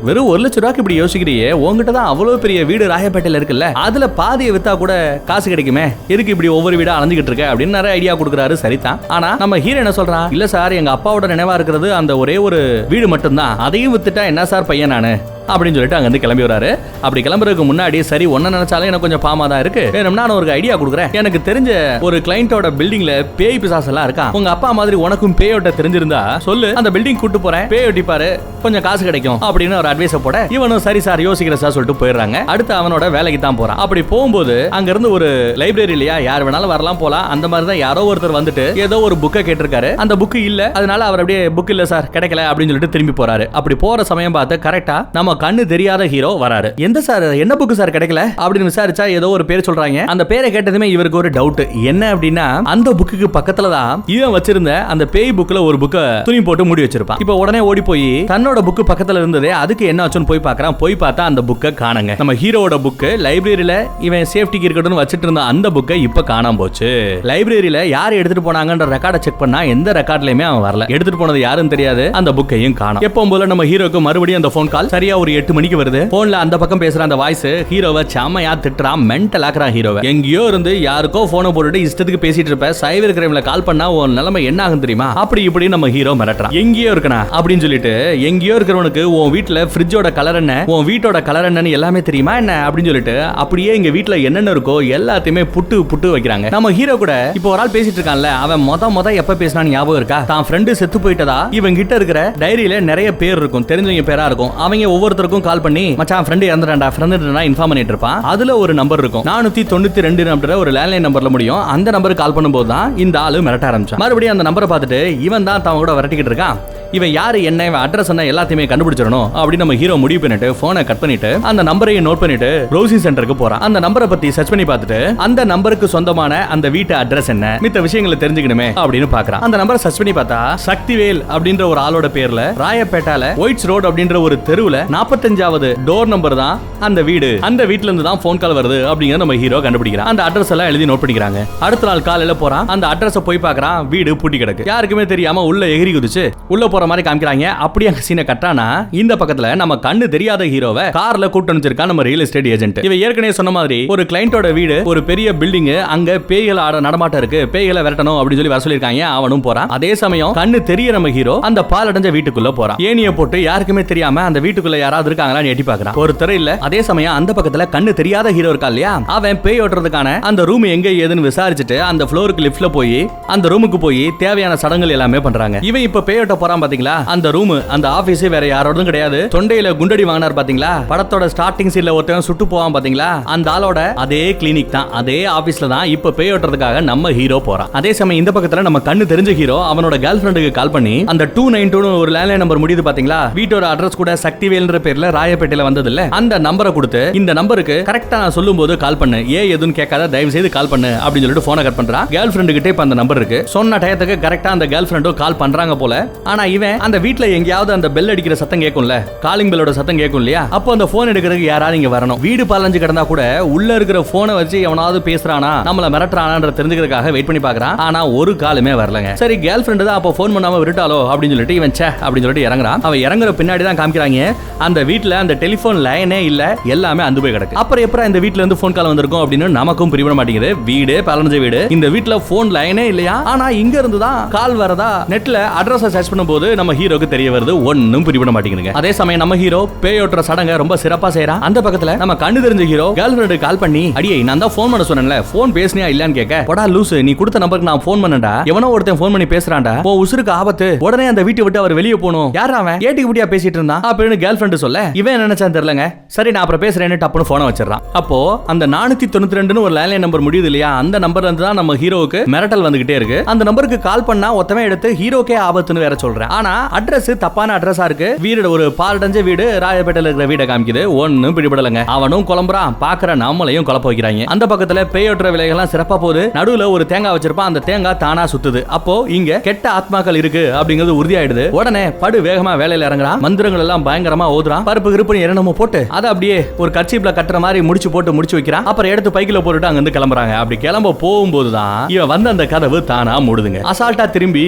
வெறும் 1 லட்சம் ரூபாய்க்கு இப்படி யோசிக்கிறியே, உங்ககிட்ட தான் அவ்வளவு பெரிய வீடு ராயப்பேட்டையில இருக்குல்ல, அதுல பாதியை வித்தா கூட காசு கிடைக்குமே, எதுக்கு இப்படி ஒவ்வொரு வீடா அலைஞ்சிட்டு இருக்க அப்படின்னு நிறைய ஐடியா கொடுக்குறாரு. சரிதான். ஆனா நம்ம ஹீரோ என்ன சொல்றான், இல்ல சார் எங்க அப்பாவோட நினைவா இருக்கிறது அந்த ஒரே ஒரு வீடு மட்டும்தான், அதையும் வித்துட்டா என்ன சார் பையன் நானு அப்படின்னு சொல்லிட்டு அங்க இருந்து கிளம்பி வராரு. அப்படி கிளம்புறதுக்கு முன்னாடி சரி ஒன்ன நினைச்சாலும் எனக்கு கொஞ்சம் பாமா தான் இருக்கு, வேணும்னா நான் ஒரு ஐடியா கொடுக்குறேன். எனக்கு தெரிஞ்ச ஒரு கிளைண்டோட பில்டிங்ல பேய் பிசாசு எல்லாம் இருக்கான், உங்க அப்பா மாதிரி உனக்கும் பேயோட்ட தெரிஞ்சிருந்தா சொல்லு, அந்த பில்டிங் கூட்டு போறேன், பேய் ஒட்டிப்பாரு, கொஞ்சம் காசு கிடைக்கும் அப்படின்னு ஒரு அட்வைஸ் போட இவனும் சரி சார் யோசிக்கிற சார் சொல்லிட்டு போயிடுறாங்க. அடுத்து அவனோட வேலைக்கு தான் போறான். அப்படி போகும்போது அங்க இருந்து ஒரு லைப்ரரி இல்லையா, யார் வேணாலும் வரலாம் போலாம், அந்த மாதிரி தான் யாரோ ஒருத்தர் வந்துட்டு ஏதோ ஒரு புக்கை கேட்டிருக்காரு, அந்த புக்கு இல்ல, அதனால அவர் அப்படியே புக் இல்ல சார் கிடைக்கல அப்படின்னு சொல்லிட்டு திரும்பி போறாரு. அப்படி போற சமயம் பார்த்து கரெக்டா நம்ம கண்ணு தெரியாத ஹீரோ வராரு. எந்த சார், என்ன புக் சார் கிடைக்கல அப்படின்னு விசாரிச்சா ஏதோ ஒரு பேர் சொல்றாங்க. அந்த பேரை கேட்டதுமே இவருக்கு ஒரு டவுட், என்ன அப்படின்னா அந்த புக்குக்கு பக்கத்துல தான் இவன் வச்சிருந்த அந்த பேய் புக்ல ஒரு புக்கை துணி போட்டு மூடி வச்சிருப்பான். இப்போ உடனே ஓடி போய் தன்னோட புக்கு பக்கத்துல இருந்ததே அதுக்கு என்ன ஆச்சுன்னு போய் பார்க்கறான். போய் பார்த்தா அந்த புக்கை காணங்க. நம்ம ஹீரோவோட புக்கு லைப்ரரியில இவன் சேஃப்டிக்கு இருக்கட்டும்னு வச்சிட்டு இருந்த அந்த புக்கை இப்ப காணாம போச்சு. லைப்ரரியில யார் எடுத்துட்டு போனாங்கன்ற ரெக்கார்டை செக் பண்ணா எந்த ரெக்கார்ட்லயுமே அவன் வரல. எடுத்துட்டு போனது யாருன்னு தெரியாது, அந்த புக்கையும் காணோம். எப்பவும் போல நம்ம ஹீரோக்கு மறுபடியும் அந்த போன் கால் சரியா ஒரு 8 மணிக்கு வருது. போன்ல அந்த பக்கம் பேசுற அந்த வாய்ஸ் ஹீரோவை செமையா திட்டுறான், மென்டல் ஆக்குறான் ஹீரோவை. எங்கேயோ இருந்து யாருக்கோ போனை போட்டுட்டு இஷ்டத்துக்கு பேசிட்டு இருப்ப, சைபர் கிரைம்ல கால் பண்ணா உன் நிலைமை என்ன ஆகும் தெரியுமா, அப்படி இப்படி நம்ம ஹீரோ மிரட்டுறான். எங்கேயோ இருக்கனா அப்படின்னு சொல்லிட்டு, எங்கேயோ இருக்கிறவனுக்கு உன் வீட்டுல ஃப்ரிட்ஜோட கலர் என்ன, உன் வீட்டோட கலர் என்னன்னு எல்லாமே தெரியுமா என்ன அப்படின்னு சொல்லிட்டு அப்படியே எங்க வீட்டுல என்னென்ன இருக்கோ எல்லாத்தையுமே புட்டு புட்டு வைக்கிறாங்க. நம்ம ஹீரோ கூட இப்போ ஒரு ஆள் பேசிட்டு இருக்கான்ல, அவன் மொத எப்ப பேசினான்னு ஞாபகம் இருக்கா, தான் ஃப்ரெண்டு செத்து போயிட்டதா இவன் கிட்ட இருக்கிற டைரியில நிறைய பேர் இருக்கும், தெரிஞ்சவங்க பேரா இருக்கும். அவங்க ஒவ்வொருத்தருக்கும் கால் பண்ணி மச்சான் ஃப்ரெண்ட் இறந்துட்டான்டா, ஃப்ரெண்ட் இன்ஃபார்ம் பண்ணிட்டு இருப்பான். அதுல ஒரு நம்பர் இருக்கும் 492 நம்பர், ஒரு லேண்ட்லைன் நம்பர்ல முடியும். அந்த நம்பருக்கு கால் பண்ணும்போது தான் இந்த ஆளு மிரட்ட ஆரம்பிச்சான். மறுபடியும் அந்த நம்பரை பார்த்துட்டு இவன் தான் தவன் கூட விரட்டிக்கிட்டு இருக்கான். இவன் யாரு என்ன, இவன் அட்ரஸ் என்ன எல்லாத்தையுமே கண்டுபிடிச்சிடணும் அப்படின்னு நம்ம ஹீரோ முடிவு பண்ணிட்டு போனை கட் பண்ணிட்டு அந்த நம்பரையும் நோட் பண்ணிட்டு ப்ரௌசிங் சென்டருக்கு போறான். அந்த நம்பரை பத்தி சர்ச் பண்ணி பார்த்துட்டு அந்த நம்பருக்கு சொந்தமான அந்த வீட்டு அட்ரஸ் என்ன, மித்த விஷயங்களை தெரிஞ்சுக்கணுமே அப்படின்னு பாக்குறான். அந்த நம்பரை சர்ச் பண்ணி பார்த்தா சக்திவேல் அப்படின்ற ஒரு ஆளோட பேர்ல ராயப்பேட்டால ஒயிட்ஸ் ரோட் அப்படின்ற ஒரு தெருவுல 45வது டோர் நம்பர் தான் அந்த வீடு. அந்த வீட்ல இருந்து தான் போன் கால் வருது அப்படிங்கிற நம்ம ஹீரோ கண்டுபிடிக்கிறான். அந்த அட்ரஸ் எல்லாம் எழுதி நோட் பண்ணிக்கிறாங்க. அடுத்த நாள் காலையில போறான், அந்த அட்ரஸ் போய் பார்க்கறான், வீடு பூட்டி கிடக்கு. யாருக்குமே தெரியாம உள்ள எகிரி குதிச்சு உள்ள போற மாதிரி காமிக்கிறாங்க. அப்படியே சீனை கட்டானா இந்த பக்கத்துல நம்ம கண்ணு தெரியாத ஹீரோவை கார்ல கூட்டு வச்சிருக்கான் நம்ம ரியல் எஸ்டேட் ஏஜென்ட். இவன் ஏற்கனவே சொன்ன மாதிரி ஒரு கிளைண்டோட வீடு, ஒரு பெரிய பில்டிங், அங்க பேய்கள் ஆட நடமாட்டம் இருக்கு, பேய்களை விரட்டணும் அப்படின்னு சொல்லி வர சொல்லிருக்காங்க. அவனும் போறான். அதே சமயம் கண்ணு தெரிய நம்ம ஹீரோ அந்த பால் அடைஞ்ச வீட்டுக்குள்ள போறான். ஏனிய போட்டு யாருக்குமே தெரியாம அந்த வீட்டுக்குள்ள யாராவது இருக்காங்களான்னு எட்டி பார்க்கறான். ஒருத்தர் இல்ல. அதே சமயம் அந்த பக்கத்துல கண்ணு தெரியாத ஹீரோ இருக்கா இல்லையா, அவன் பேய் ஓட்டுறதுக்கான அந்த ரூம் எங்க ஏதுன்னு விசாரிச்சுட்டு அந்த ஃப்ளோருக்கு லிஃப்ட்ல போய் அந்த ரூமுக்கு போய் தேவையான சடங்குகள் எல்லாமே பண்றாங்க. இவன் இப்ப பேய் ஓட்ட போறான் பாத்தீங்களா, அந்த ரூம் அந்த ஆபீஸ் வேற யாரோடதும் கிடையாது. தொண்டையில குண்டடி வாங்கினார் பாத்தீங்களா, படத்தோட ஸ்டார்டிங் சீன்ல ஒருத்தன் சுட்டு போவான் பாத்தீங்களா, அந்த ஆளோட அதே கிளினிக் தான், அதே ஆபீஸ்ல தான் இப்ப பேய் ஓட்டுறதுக்காக நம்ம ஹீரோ போறான். அதே சமயம் இந்த பக்கத்துல நம்ம கண்ணு தெரிஞ்ச ஹீரோ அவனோட கேர்ள் ஃப்ரெண்டுக்கு கால் பண்ணி அந்த 292 ஒரு லேண்ட்லைன் நம்பர் முடியுது பாத்தீங்களா, வீட்டோட அட்ரஸ் கூட சக்திவேல்ன்ற பேர்ல ராயப்பேட்டையில வந்தது இல்ல, அந்த நம்பரை கொடுத்து இந்த நம்பருக்கு கரெக்டா நான் சொல்லும் போது கால் பண்ணு, எதுன்னு கேட்காத தயவு செய்து கால் பண்ணு அப்படின்னு சொல்லிட்டு போனை கட் பண்றான். கேர்ள் ஃப்ரெண்டு கிட்ட இப்ப அந்த நம்பர் இருக்கு. சொன்ன டயத்துக்கு கரெக்டா அந்த கேர்ள் ஃப்ரெண்டும் கால் பண்றாங்க போல. ஆனா இவன் அந்த வீட்ல எங்கயாவது அந்த பெல் அடிக்கிற சத்தம் கேட்கும்ல, காலிங் பெல்லோட சத்தம் கேட்கும் இல்லையா, அப்போ அந்த போன் எடுக்கிறதுக்கு யாராவது இங்க வரணும். வீடு பாலஞ்சு கிடந்தா கூட உள்ள இருக்கிற போனை வச்சு எவனாவது பேசுறானா நம்மள மிரட்டுறானான்ற தெரிஞ்சுக்கிறதுக்காக வெயிட் பண்ணி பாக்குறான். ஆனா ஒரு காலுமே வரலங்க. சரி கேர்ள் ஃப்ரெண்டு தான் அப்போ போன் பண்ணாம விட்டுட்டாலோ அப்படின்னு சொல்லிட்டு இவன் சே அப்படின்னு சொல்லிட்டு இறங்குறான். அவன் இறங்குற பின்னாடி தான் காமிக்கிறாங்க அந்த வீட்ல அந்த டெலிபோன் லைனே இல்ல, எல்லாமே அந்து போய் கிடக்கு. அப்புறம் எப்பறம் இந்த வீட்ல இருந்து போன் கால் வந்திருக்கும் அப்படின்னு நமக்கும் புரியவே மாட்டேங்குது. வீடு பாலஞ்ச வீடு, இந்த வீட்ல போன் லைனே இல்லையா, ஆனா இங்க இருந்து தான் கால் வரதா நெட்ல அட்ரஸ் சர்ச் பண்ணும்போது நம்ம ஹீரோக்கு தெரிய வருது. ஒண்ணும் புரியவே மாட்டேங்குதுங்க. அதே சமயம் நம்ம ஹீரோ பேயோட்டுற சடங்க ரொம்ப சிறப்பா செய்யறான். அந்த பக்கத்துல நம்ம கண்ணு தெரிஞ்ச ஹீரோ கேர்ள் ஃப்ரெண்ட் கால் பண்ணி, அடியே நான் தான் போன் பண்ண சொன்னேன்ல, போன் பேசினியா இல்லன்னு கேட்க, போடா லூசு நீ கொடுத்த நம்பருக்கு நான் போன் பண்ணடா, எவனோ ஒருத்தன் போன் பண்ணி பேசுறான்டா, உன் உசுருக்கு ஆபத்து, உடனே அந்த வீட்டை விட்டு அவர் வெளியே போகணும், யாரா அவன் ஏட்டிக்கு விட்டியா பேசிட்டு இருந்தான் அப்படின்னு கேர்ள் ஃப்ரெண்ட் சொல்ல, இவன் என்ன நினைச்சான்னு தெரியலங்க. சரி நான் அப்புறம் பேசுறேன்னு டப்புனு போனை வச்சிடறான். அப்போ அந்த 492 ஒரு லேண்ட்லைன் நம்பர் முடியுது இல்லையா, அந்த நம்பர்ல இருந்து தான் நம்ம ஹீரோவுக்கு மிரட்டல் வந்துகிட்டே இருக்கு. அந்த நம்பருக்கு கால் பண்ணா ஒத்தமே எடுத்து ஹீரோக்கே ஆபத்துன்னு வேற சொல்றேன். ஆனா அட்ரஸ் தப்பான அட்ரஸா இருக்கு. வீடு ஒரு பாலடைஞ்ச வீடு, ராயப்பேட்டையில இருக்கிற வீடை காமிக்குது. ஒன்னும் பிடிபடலங்க. அவனும் குழம்புறான், பாக்குற நம்மளையும் குழப்ப வைக்கிறாங்க. அந்த பக்கத்துல பேயோட்டுற விலைகள்லாம் சிறப்பா போகுது. நடுவுல ஒரு தேங்காய் வச்சிருப்பான், அந்த தேங்காய் தானா சுத்துது. அப்போ இங்க கெட்ட ஆத்மாக்கள் இருக்கு அப்படிங்கிறது உறுதியாயிடுது. உடனே படு வேகமா வேலையில இறங்குறான். மந்திரங்கள் எல்லாம் பயங்கரமா ஓதுறான். பருப்பு கிருப்பு என்னமோ போட்டு அதை அப்படியே ஒரு கர்ச்சீப்ல கட்டுற மாதிரி முடிச்சு வைக்கிறான். அப்புறம் எடுத்து பைக்கில போட்டுட்டு அங்க இருந்து கிளம்புறாங்க. அப்படி கிளம்ப போகும்போதுதான் இவன் வந்து அந்த கதவு தானா மூடுதுங்க. அசால்ட்டா திரும்பி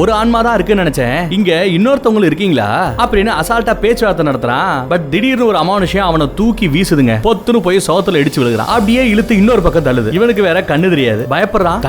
ஒரு ஆன்மா தான் இருக்குன்னு நினைச்சேன், இங்க இன்னொருத்தவங்க இருக்கீங்களா அப்படின்னு அசால்ட்டா பேச்சுவார்த்தை நடத்துறான். பட் திடீர்னு ஒரு அமானுஷம் அவனை தூக்கி வீசுதுங்க. பொத்துன்னு போய் சோத்துல இடிச்சு விழுகிறான். அப்படியே இழுத்து இன்னொரு பக்கம் தள்ளுது. இவனுக்கு வேற கண்ணு தெரியாது. பயப்படுறான்.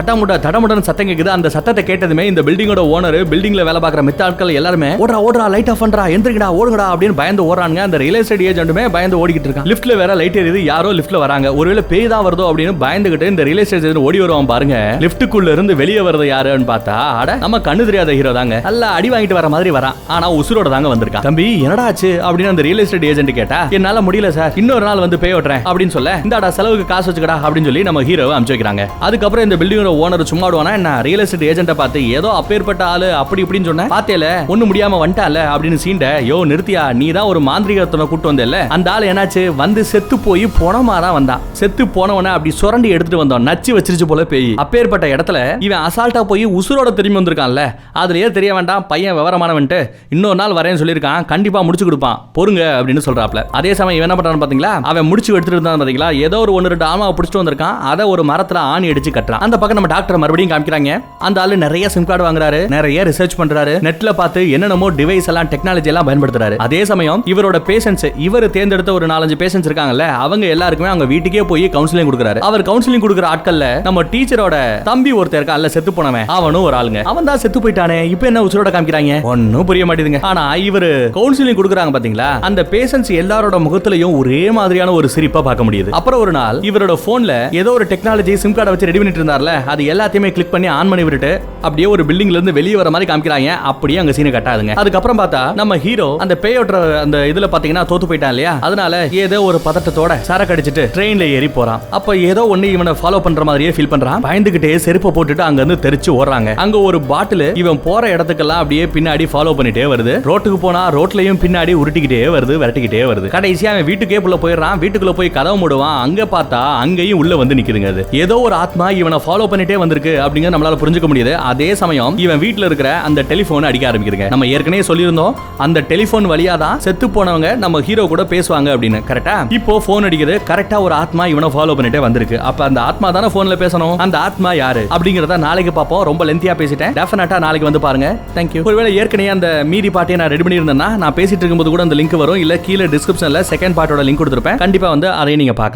தடமுடன் சத்தம் கேக்குது. அந்த சத்தத்தை கேட்டதுமே இந்த பில்டிங்கோட ஓனர், பில்டிங்ல வேலை பார்க்குற மித்த ஆட்கள் எல்லாருமே ஓடுறா லைட் ஆஃப் பண்றா, எந்திரிக்கடா ஓடுங்கடா அப்படின்னு பயந்து ஓடுறாங்க. அந்த ரியல் எஸ்டேட் ஏஜென்ட்டுமே பயந்து ஓடிக்கிட்டு இருக்கான். லிஃப்ட்ல வேற லைட் எரியுது. யாரோ லிஃப்ட்ல வராங்க. ஒருவேளை பேய் தான் வருதோ அப்படின்னு பயந்துகிட்டு இந்த ரியல் எஸ்டேட் ஏஜென்ட் ஓடி வருவான் பாருங்க. லிஃப்ட்டுக்குள்ள இருந்து வெளியே வரது யாருன்னு பார்த்தா அட நம்ம கண்ணு தெரியாத ஹீரோ தாங்க. நல்லா அடி வாங்கிட்டு வர மாதிரி வரான். ஆனா உசுரோட தாங்க வந்திருக்கான். தம்பி என்னடா ஆச்சு அப்படின்னு அந்த ரியல் எஸ்டேட் ஏஜென்ட் கேட்டா, என்னால முடியல சார், இன்னொரு நாள் வந்து பேய் ஓட்டுறேன் அப்படின்னு சொல்ல, இந்தாடா செலவுக்கு காசு வச்சுக்கடா அப்படின்னு சொல்லி நம்ம ஹீரோவை அனுப்பிச்சு வைக்கிறாங்க. அதுக்கப்புறம் இந்த பில்டிங்கோட ஓனர் சும்மா விடுவானா என்ன, ரியல் எஸ்டேட் ஏஜென்ட்டை பார்த்து ஏதோ அப்பேற்பட்ட ஆளு அப்படி இப்படின்னு சொன்ன, பாத்தேல ஒண்ணு முடியாம வந்துட்டால அப்படின்னு சீண்ட, யோ நிறுத்தியா, நீ தான் ஒரு மாந்திரிகத்தனை கூட்டு வந்தல, அந்த ஆள் என்னாச்சு வந்து செத்து போய் போனமாதான் வந்தான். செத்து போனவன அப்படி சுரண்டி எடுத்துட்டு வந்தோம், நச்சு வச்சிருச்சு போல பேய். அப்பேற்பட்ட இடத்துல இவன் அசால்ட்டா போய் உசுரோட திரும்பி வந்திருக்கான்ல, அதுலயே தெரிய வேண்டாம் பையன் விவரமானவன்ட்டு இன்னொரு நாள் வரேன்னு சொல்லியிருக்கான், கண்டிப்பா முடிச்சு கொடுப்பான் பொறுங்க அப்படின்னு சொல்றாப்ல. அதே சமயம் இவன் என்ன பண்றான்னு பாத்தீங்களா, அவன் முடிச்சு எடுத்துட்டு இருந்தான் பாத்தீங்களா, ஏதோ ஒரு 1-2 ஆமாவை பிடிச்சிட்டு வந்திருக்கான். அதை ஒரு மரத்துல ஆணி அடிச்சு கட்டுறான். அந்த பக்கம் நம்ம டாக்டர் மறுபடியும் காமிக்கிறாங்க. அந்த ஆளு நிறைய சிம் கார்டு வாங்குறாரு, நிறைய ரிசர்ச் பண்றாரு, நெட்ல பார்த்து என்னென்னமோ டிவைஸ் எல்லாம் டெக்னாலஜி எல்லாம் பயன்படுத்துறாரு. அதே சமயம் இவரோட பேஷன்ஸ், இவர் தேர்ந்தெடுத்த ஒரு 4-5 பேஷன்ஸ் இருக்காங்கல்ல, அவங்க எல்லாருக்குமே அவங்க வீட்டுக்கே போய் கவுன்சிலிங் கொடுக்குறாரு. அவர் கவுன்சிலிங் கொடுக்குற ஆட்கள்ல நம்ம டீச்சரோட தம்பி ஒருத்தர் இருக்கான்ல, செத்து போனவன், அவனும் ஒரு ஆளுங்க. அவன் தான் செத்து போயிட்டானே, இப்போ என்ன உசுரோட காமிக்கிறாங்க, ஒன்னும் புரிய மாட்டேங்குதுங்க. ஆனா இவரு கவுன்சிலிங் கொடுக்குறாங்க பாத்தீங்களா, அந்த பேஷன்ஸ் எல்லாரோட முகத்திலையும் ஒரே மாதிரியான ஒரு சிரிப்பா பார்க்க முடியுது. அப்புறம் ஒரு நாள் இவரோட போன்ல ஏதோ ஒரு டெக்னாலஜி சிம் கார்டை வச்சு ரெடி பண்ணிட்டு இருந்தார்ல, அது எல்லாத்தையுமே கிளிக் பண்ணி ஆன் பண்ணி விட்டுட்டு அப்படியே ஒரு பில்டிங்ல இருந்து வெளியே வர மாதிரி காமிக்கிறாங்க. அப்படியே அங்க சீனை கட்டாதுங்க. அதுக்கப்புறம் பார்த்தா நம்ம ஹீரோ அந்த பேயோட்ற அந்த இதுல பாத்தீங்கன்னா தோத்து போயிட்டான் இல்லையா, அதனால ஏதோ ஒரு பதட்டத்தோட சரக்கு அடிச்சிட்டு ட்ரெயின்ல ஏறி போறான். அப்ப ஏதோ ஒண்ணு இவனை ஃபாலோ பண்ற மாதிரியே ஃபீல் பண்றான். பயந்துகிட்டே செருப்பை போட்டுட்டு அங்க இருந்து தெரிச்சு ஓடுறாங்க. அங்க ஒரு பாட்டில் இவன் போற இடத்துக்கெல்லாம் அப்படியே பின்னாடி ஃபாலோ பண்ணிட்டே வருது. ரோட்டுக்கு போனா ரோட்லயும் பின்னாடி உருட்டிக்கிட்டே வருது, விரட்டிக்கிட்டே வருது. கடைசியா அவன் வீட்டுக்கே புள்ள போயிடுறான். வீட்டுக்குள்ள போய் கதவு மூடுவான். அங்க பார்த்தா அங்கேயும் உள்ள வந்து நிக்குதுங்க. அது ஏதோ ஒரு ஆத்மா இவனை ஃபாலோ பண்ணிட்டே வந்திருக்கு அப்படிங்கறது நம்மளால புரிஞ்சுக்க முடியுது. அதே சமயம் இவன் வீட்டுல இருக்கிற அந்த டெலிபோன் அடிக்க ஆரம்பிக்குதுங்க. நம்ம ஏற்கனவே சொல்லியிருந்தோம் அந்த டெலிபோன் வழியா தான் செத்து போனவங்க நம்ம ஹீரோ கூட பேசுவாங்க அப்படின்னு. கரெக்டா? இப்போ போன் அடிக்குது. கரெக்டா ஒரு ஆத்மா இவனை ஃபாலோ பண்ணிட்டே வந்திருக்கு. அப்ப அந்த ஆத்மா தானே போன்ல பேசணும். அந்த ஆத்மா யாரு அப்படிங்கறத நாளைக்கு பார்ப்போம். ரொம்ப லென்த்தியா பேசிட்டேன். டெஃபினட்டா நாளைக்கு வந்து பாருங்க. தேங்க்யூ. ஒருவேளை ஏற்கனவே அந்த மீதி பாட்டை நான் ரெடி பண்ணியிருந்தேன்னா நான் பேசிட்டு இருக்கும்போது கூட அந்த லிங்க் வரும், இல்ல கீழே டிஸ்கிரிப்ஷன்ல செகண்ட் பார்ட்டோட லிங்க் கொடுத்திருப்பேன். கண்டிப்பா வந்து அதையும் நீங்க பார்க்கலாம்.